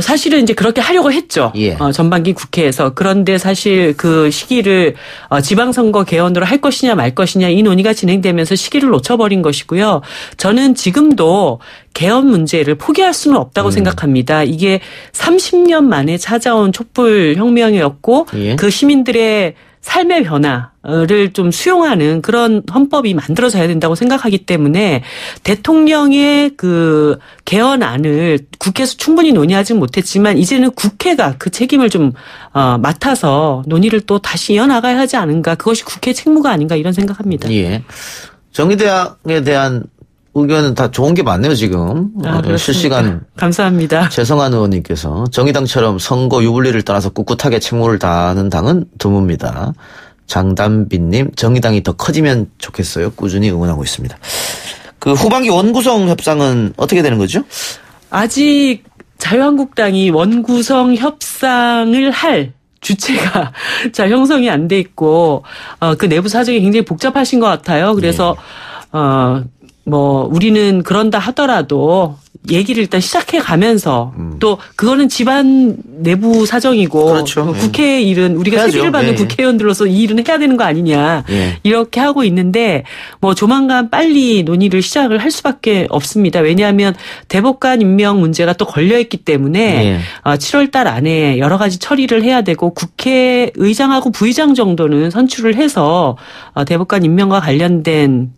사실은 이제 그렇게 하려고 했죠. 예. 전반기 국회에서. 그런데 사실 그 시기를 지방선거 개헌으로 할 것이냐 말 것이냐 이 논의가 진행되면서 시기를 놓쳐버린 것이고요. 저는 지금도 개헌 문제를 포기할 수는 없다고 생각합니다. 이게 30년 만에 찾아온 촛불 혁명이었고 예. 그 시민들의 삶의 변화를 좀 수용하는 그런 헌법이 만들어져야 된다고 생각하기 때문에 대통령의 그 개헌안을 국회에서 충분히 논의하지 못했지만 이제는 국회가 그 책임을 좀 맡아서 논의를 또 다시 이어나가야 하지 않은가. 그것이 국회 책무가 아닌가 이런 생각합니다. 예. 정의당에 대한 의견은 다 좋은 게 많네요, 지금. 그렇습니까? 실시간. 감사합니다. 최성한 의원님께서 정의당처럼 선거 유불리를 떠나서 꿋꿋하게 책무를 다하는 당은 드뭅니다. 장담빈님, 정의당이 더 커지면 좋겠어요. 꾸준히 응원하고 있습니다. 그 후반기 원구성 협상은 어떻게 되는 거죠? 아직 자유한국당이 원구성 협상을 할 주체가 잘 형성이 안 돼 있고 그 내부 사정이 굉장히 복잡하신 것 같아요. 그래서 우리는 그런다 하더라도 얘기를 일단 시작해 가면서 또 그거는 집안 내부 사정이고 그렇죠. 국회 일은 우리가 해야죠. 세비를 받는 국회의원들로서 이 일은 해야 되는 거 아니냐 이렇게 하고 있는데 조만간 빨리 논의를 시작을 할 수밖에 없습니다. 왜냐하면 대법관 임명 문제가 또 걸려있기 때문에 7월 달 안에 여러 가지 처리를 해야 되고 국회의장하고 부의장 정도는 선출을 해서 대법관 임명과 관련된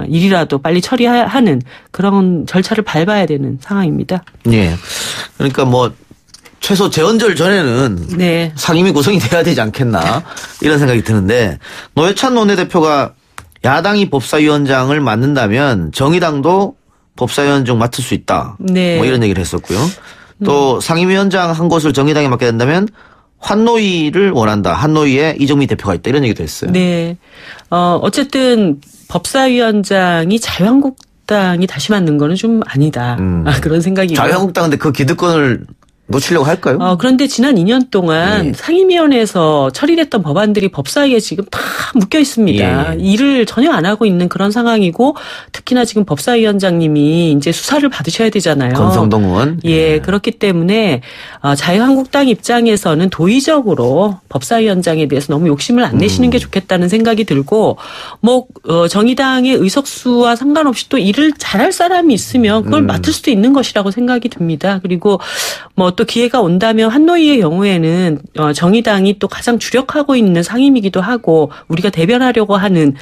일이라도 빨리 처리하는 그런 절차를 밟아야 되는 상황입니다. 예. 그러니까 최소 재헌절 전에는 상임위 구성이 돼야 되지 않겠나 이런 생각이 드는데 노회찬 원내대표가 야당이 법사위원장을 맡는다면 정의당도 법사위원 중 맡을 수 있다. 이런 얘기를 했었고요. 또 상임위원장 한 곳을 정의당에 맡게 된다면 환노위를 원한다. 환노위에 이정미 대표가 있다. 이런 얘기도 했어요. 네. 어쨌든 법사위원장이 자유한국당이 다시 맡는 거는 좀 아니다. 그런 생각이고요. 자유한국당 근데 그 기득권을 놓치려고 할까요? 그런데 지난 2년 동안 상임위원회에서 처리됐던 법안들이 법사위에 지금 다 묶여 있습니다. 일을 전혀 안 하고 있는 그런 상황이고 특히나 지금 법사위원장님이 이제 수사를 받으셔야 되잖아요. 권성동 의원. 그렇기 때문에 자유한국당 입장에서는 도의적으로 법사위원장에 대해서 너무 욕심을 안 내시는 게 좋겠다는 생각이 들고 정의당의 의석수와 상관없이 또 일을 잘할 사람이 있으면 그걸 맡을 수도 있는 것이라고 생각이 듭니다. 그리고 또 기회가 온다면 환노위의 경우에는 정의당이 또 가장 주력하고 있는 상임이기도 하고 우리가 대변하려고 하는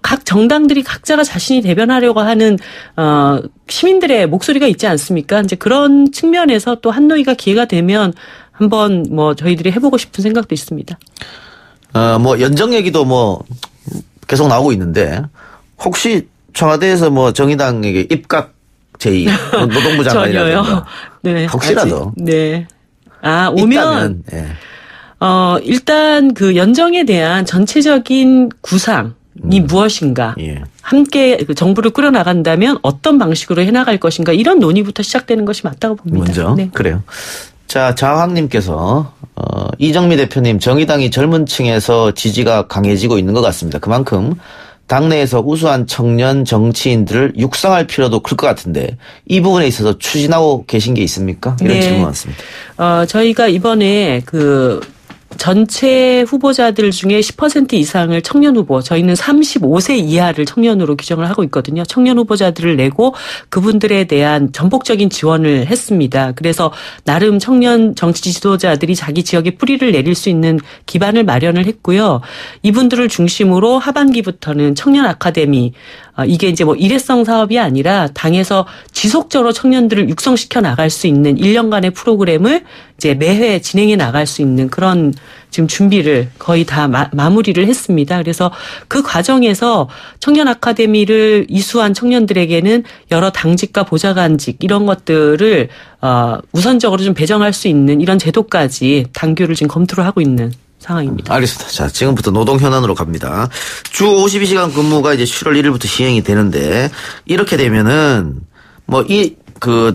각 정당들이 각자가 자신이 대변하려고 하는 시민들의 목소리가 있지 않습니까? 이제 그런 측면에서 또 환노위가 기회가 되면 한번 저희들이 해보고 싶은 생각도 있습니다. 연정 얘기도 계속 나오고 있는데 혹시 청와대에서 정의당에게 입각 제2 노동부 장관이라든가 혹시라도 오면 일단 그 연정에 대한 전체적인 구상이 무엇인가 함께 정부를 꾸려나간다면 어떤 방식으로 해나갈 것인가 이런 논의부터 시작되는 것이 맞다고 봅니다. 먼저 그래요. 자, 자황님께서 이정미 대표님 정의당이 젊은 층에서 지지가 강해지고 있는 것 같습니다. 그만큼 당내에서 우수한 청년 정치인들을 육성할 필요도 클 것 같은데 이 부분에 있어서 추진하고 계신 게 있습니까? 이런 질문 왔습니다. 저희가 이번에 전체 후보자들 중에 10% 이상을 청년 후보, 저희는 35세 이하를 청년으로 규정을 하고 있거든요. 청년 후보자들을 내고 그분들에 대한 전폭적인 지원을 했습니다. 그래서 나름 청년 정치 지도자들이 자기 지역에 뿌리를 내릴 수 있는 기반을 마련을 했고요. 이분들을 중심으로 하반기부터는 청년 아카데미, 이게 이제 일회성 사업이 아니라 당에서 지속적으로 청년들을 육성시켜 나갈 수 있는 1년간의 프로그램을 이제 매회 진행해 나갈 수 있는 그런 지금 준비를 거의 다 마무리를 했습니다. 그래서 그 과정에서 청년 아카데미를 이수한 청년들에게는 여러 당직과 보좌관직 이런 것들을 우선적으로 좀 배정할 수 있는 이런 제도까지 당규를 지금 검토를 하고 있는 상황입니다. 알겠습니다. 자, 지금부터 노동 현안으로 갑니다. 주 52시간 근무가 이제 7월 1일부터 시행이 되는데 이렇게 되면은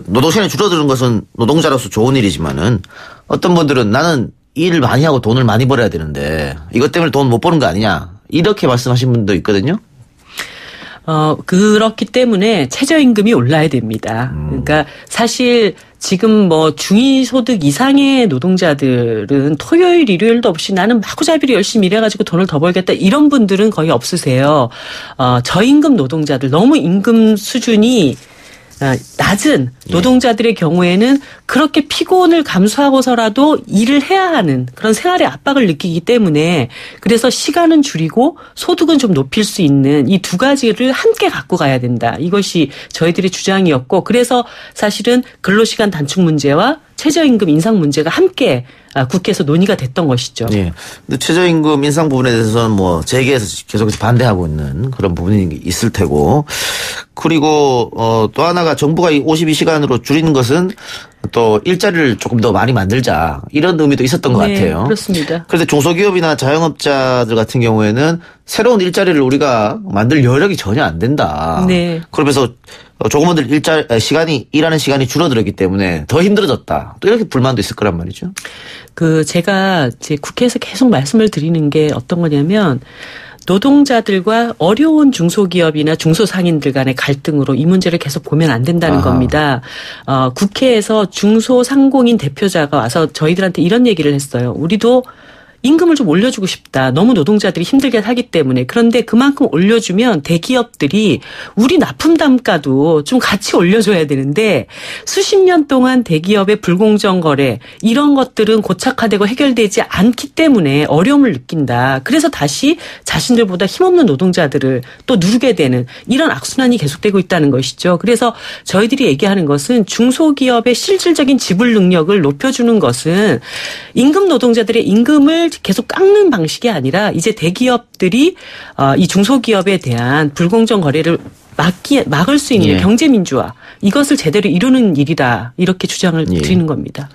노동 시간이 줄어드는 것은 노동자로서 좋은 일이지만은 어떤 분들은 나는 일을 많이 하고 돈을 많이 벌어야 되는데 이것 때문에 돈 못 버는 거 아니냐 이렇게 말씀하신 분도 있거든요. 그렇기 때문에 최저임금이 올라야 됩니다. 그러니까 사실 지금 중위소득 이상의 노동자들은 토요일, 일요일도 없이 나는 마구잡이로 열심히 일해가지고 돈을 더 벌겠다 이런 분들은 거의 없으세요. 저임금 노동자들 너무 임금 수준이 낮은 노동자들의 경우에는 그렇게 피곤을 감수하고서라도 일을 해야 하는 그런 생활의 압박을 느끼기 때문에 그래서 시간은 줄이고 소득은 좀 높일 수 있는 이 두 가지를 함께 갖고 가야 된다. 이것이 저희들의 주장이었고 그래서 사실은 근로시간 단축 문제와 최저임금 인상 문제가 함께 국회에서 논의가 됐던 것이죠. 예. 근데 최저임금 인상 부분에 대해서는 재계에서 계속해서 반대하고 있는 그런 부분이 있을 테고 그리고 또 하나가 정부가 이 52시간으로 줄이는 것은 또 일자리를 조금 더 많이 만들자 이런 의미도 있었던 것 네, 같아요. 그렇습니다. 그런데 중소기업이나 자영업자들 같은 경우에는 새로운 일자리를 우리가 만들 여력이 전혀 안 된다. 네. 그러면서 조금만 일하는 시간이 줄어들었기 때문에 더 힘들어졌다. 또 이렇게 불만도 있을 거란 말이죠. 제가 이제 국회에서 계속 말씀을 드리는 게 어떤 거냐면 노동자들과 어려운 중소기업이나 중소상인들 간의 갈등으로 이 문제를 계속 보면 안 된다는 겁니다. 국회에서 중소상공인 대표자가 와서 저희들한테 이런 얘기를 했어요. 우리도 임금을 좀 올려주고 싶다. 너무 노동자들이 힘들게 살기 때문에. 그런데 그만큼 올려주면 대기업들이 우리 납품 단가도 좀 같이 올려줘야 되는데 수십 년 동안 대기업의 불공정 거래 이런 것들은 고착화되고 해결되지 않기 때문에 어려움을 느낀다. 그래서 다시 자신들보다 힘없는 노동자들을 또 누르게 되는 이런 악순환이 계속되고 있다는 것이죠. 그래서 저희들이 얘기하는 것은 중소기업의 실질적인 지불 능력을 높여주는 것은 임금 노동자들의 임금을 계속 깎는 방식이 아니라 이제 대기업들이 이 중소기업에 대한 불공정 거래를 막을 수 있는 경제민주화 이것을 제대로 이루는 일이다 이렇게 주장을 드리는 겁니다.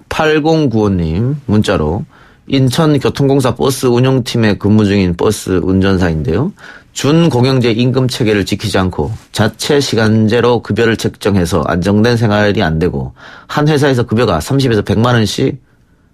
8095님 문자로 인천교통공사 버스 운영팀에 근무 중인 버스 운전사인데요. 준공영제 임금 체계를 지키지 않고 자체 시간제로 급여를 책정해서 안정된 생활이 안 되고 한 회사에서 급여가 30에서 100만 원씩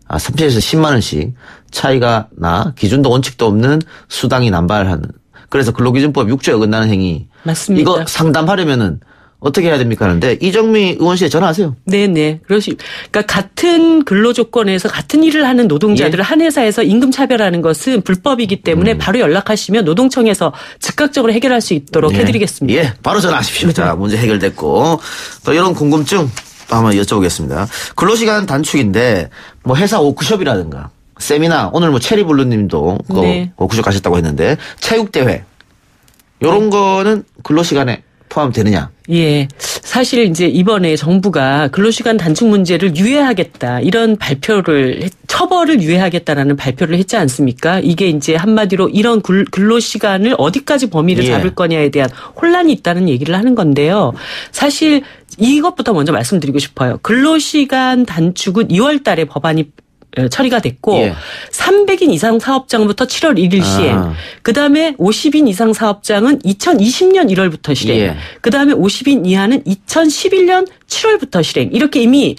30에서 10만 원씩 차이가 나 기준도 원칙도 없는 수당이 남발하는 그래서 근로기준법 6조에 어긋나는 행위. 맞습니다. 이거 상담하려면은 어떻게 해야 됩니까 하는데 이정미 의원실에 전화하세요. 네네. 그러니까 같은 근로 조건에서 같은 일을 하는 노동자들을 한 회사에서 임금 차별하는 것은 불법이기 때문에 바로 연락하시면 노동청에서 즉각적으로 해결할 수 있도록 해드리겠습니다. 예, 바로 전화하십시오. 자, 문제 해결됐고 또 이런 궁금증 또 한번 여쭤보겠습니다. 근로시간 단축인데 뭐 회사 워크숍이라든가 세미나 오늘 뭐 체리블루님도 워크숍 가셨다고 했는데 체육대회 이런 거는 근로시간에 포함되느냐? 예. 사실 이제 이번에 정부가 근로시간 단축 문제를 유예하겠다. 이런 처벌을 유예하겠다라는 발표를 했지 않습니까? 이게 이제 한마디로 이런 근로시간을 어디까지 범위를 잡을 거냐에 대한 혼란이 있다는 얘기를 하는 건데요. 사실 이것부터 먼저 말씀드리고 싶어요. 근로시간 단축은 2월 달에 법안이 처리가 됐고 300인 이상 사업장부터 7월 1일 시행. 그다음에 50인 이상 사업장은 2020년 1월부터 실행. 그다음에 50인 이하는 2011년 7월부터 실행. 이렇게 이미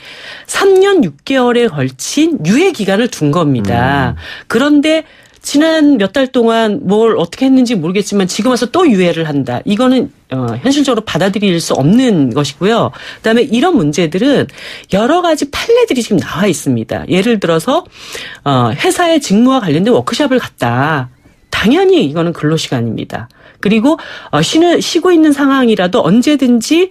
3년 6개월에 걸친 유예 기간을 둔 겁니다. 그런데 지난 몇 달 동안 뭘 어떻게 했는지 모르겠지만 지금 와서 또 유예를 한다. 이거는 현실적으로 받아들일 수 없는 것이고요. 그다음에 이런 문제들은 여러 가지 판례들이 지금 나와 있습니다. 예를 들어서 회사의 직무와 관련된 워크숍을 갔다. 당연히 이거는 근로시간입니다. 그리고 쉬고 있는 상황이라도 언제든지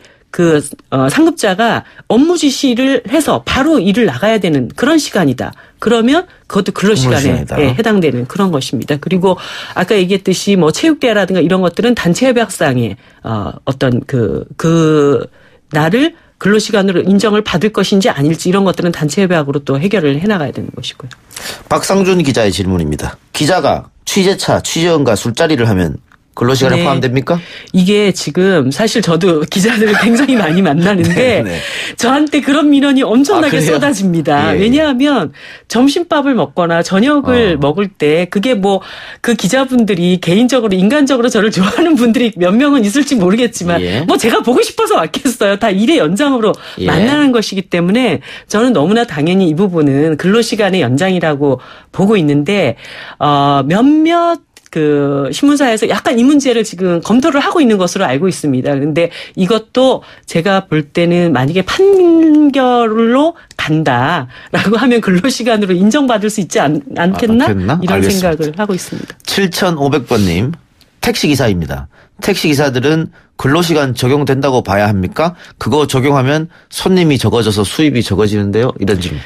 상급자가 업무 지시를 해서 바로 일을 나가야 되는 그런 시간이다. 그러면 그것도 근로시간에 해당되는 그런 것입니다. 그리고 아까 얘기했듯이 뭐 체육대회라든가 이런 것들은 단체협약상에 어떤 날을 근로시간으로 인정을 받을 것인지 아닐지 이런 것들은 단체협약으로 또 해결을 해나가야 되는 것이고요. 박상준 기자의 질문입니다. 기자가 취재차, 취재원과 술자리를 하면 근로시간에 포함됩니까? 이게 지금 사실 저도 기자들을 굉장히 많이 만나는데 저한테 그런 민원이 엄청나게 쏟아집니다. 왜냐하면 점심밥을 먹거나 저녁을 먹을 때 그게 뭐 그 기자분들이 개인적으로 인간적으로 저를 좋아하는 분들이 몇 명은 있을지 모르겠지만 뭐 제가 보고 싶어서 왔겠어요. 다 일의 연장으로 만나는 것이기 때문에 저는 너무나 당연히 이 부분은 근로시간의 연장이라고 보고 있는데 몇몇 신문사에서 약간 이 문제를 지금 검토를 하고 있는 것으로 알고 있습니다. 그런데 이것도 제가 볼 때는 만약에 판결로 간다라고 하면 근로시간으로 인정받을 수 있지 않겠나? 이런 알겠습니다. 생각을 하고 있습니다. 7500번님 택시기사입니다. 택시기사들은 근로시간 적용된다고 봐야 합니까? 그거 적용하면 손님이 적어져서 수입이 적어지는데요. 이런 질문.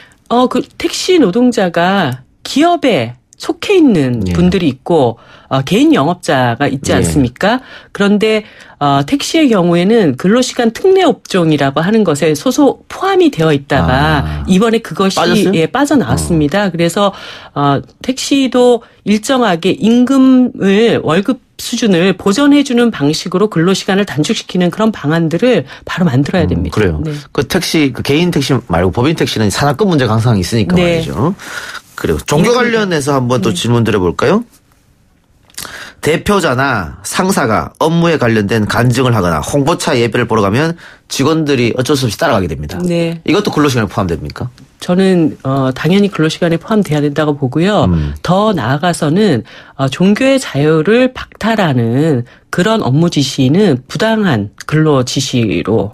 택시 노동자가 기업에 속해 있는 분들이 있고 개인 영업자가 있지 않습니까? 그런데 택시의 경우에는 근로시간 특례 업종이라고 하는 것에 소속 포함이 되어 있다가 이번에 그것이 빠져나왔습니다. 그래서 택시도 일정하게 임금을 월급 수준을 보전해주는 방식으로 근로시간을 단축시키는 그런 방안들을 바로 만들어야 됩니다. 그래요. 네. 그 택시, 그 개인 택시 말고 법인 택시는 산악금 문제가 항상 있으니까 네. 말이죠. 그리고 종교 관련해서 한번 또 질문 드려볼까요? 대표자나 상사가 업무에 관련된 간증을 하거나 홍보차 예배를 보러 가면 직원들이 어쩔 수 없이 따라가게 됩니다. 네. 이것도 근로시간에 포함됩니까? 저는 당연히 근로시간에 포함돼야 된다고 보고요. 더 나아가서는 종교의 자유를 박탈하는 그런 업무 지시는 부당한 근로 지시로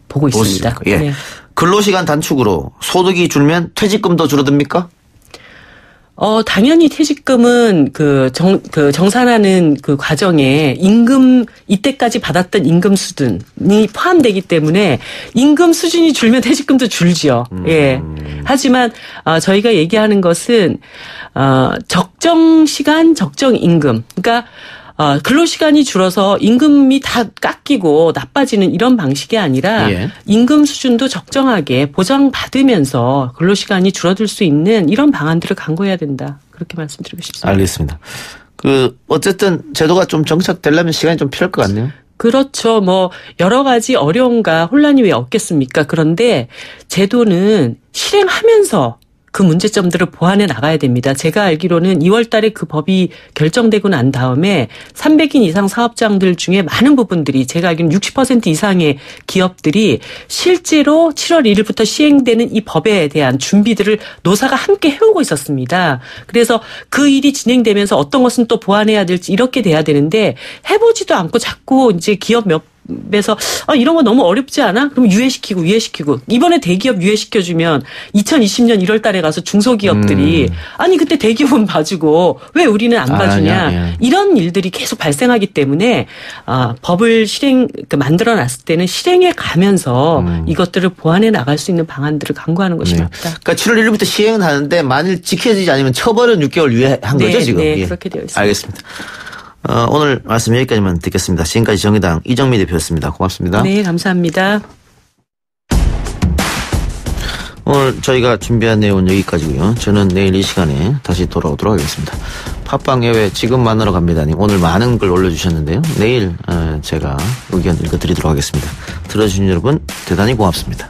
보고 있습니다. 예. 네. 근로시간 단축으로 소득이 줄면 퇴직금도 줄어듭니까? 당연히 퇴직금은 정산하는 그 과정에 이때까지 받았던 임금 수준이 포함되기 때문에 임금 수준이 줄면 퇴직금도 줄지요. 예. 하지만, 저희가 얘기하는 것은, 적정 시간, 적정 임금. 그러니까, 근로시간이 줄어서 임금이 다 깎이고 나빠지는 이런 방식이 아니라 예. 임금 수준도 적정하게 보장받으면서 근로시간이 줄어들 수 있는 이런 방안들을 강구해야 된다. 그렇게 말씀드리고 싶습니다. 알겠습니다. 어쨌든 제도가 좀 정착되려면 시간이 좀 필요할 것 같네요. 그렇죠. 여러 가지 어려움과 혼란이 왜 없겠습니까? 그런데 제도는 실행하면서 그 문제점들을 보완해 나가야 됩니다. 제가 알기로는 2월 달에 그 법이 결정되고 난 다음에 300인 이상 사업장들 중에 많은 부분들이 제가 알기로는 60% 이상의 기업들이 실제로 7월 1일부터 시행되는 이 법에 대한 준비들을 노사가 함께 해오고 있었습니다. 그래서 그 일이 진행되면서 어떤 것은 또 보완해야 될지 이렇게 돼야 되는데 해보지도 않고 자꾸 이제 기업 에서 이런 거 너무 어렵지 않아? 그럼 유예시키고 이번에 대기업 유예시켜주면 2020년 1월 달에 가서 중소기업들이 아니 그때 대기업은 봐주고 왜 우리는 안 봐주냐 이런 일들이 계속 발생하기 때문에 법을 만들어놨을 때는 실행해 가면서 이것들을 보완해 나갈 수 있는 방안들을 강구하는 것이 맞다. 그러니까 7월 1일부터 시행은 하는데 만일 지켜지지 않으면 처벌은 6개월 유예한 거죠 지금? 네, 그렇게 되어 있습니다. 알겠습니다. 오늘 말씀 여기까지만 듣겠습니다. 지금까지 정의당 이정미 대표였습니다. 고맙습니다. 네, 감사합니다. 오늘 저희가 준비한 내용은 여기까지고요. 저는 내일 이 시간에 다시 돌아오도록 하겠습니다. 팟빵 예외 지금 만나러 갑니다님 오늘 많은 글 올려주셨는데요. 내일 제가 의견 읽어드리도록 하겠습니다. 들어주신 여러분 대단히 고맙습니다.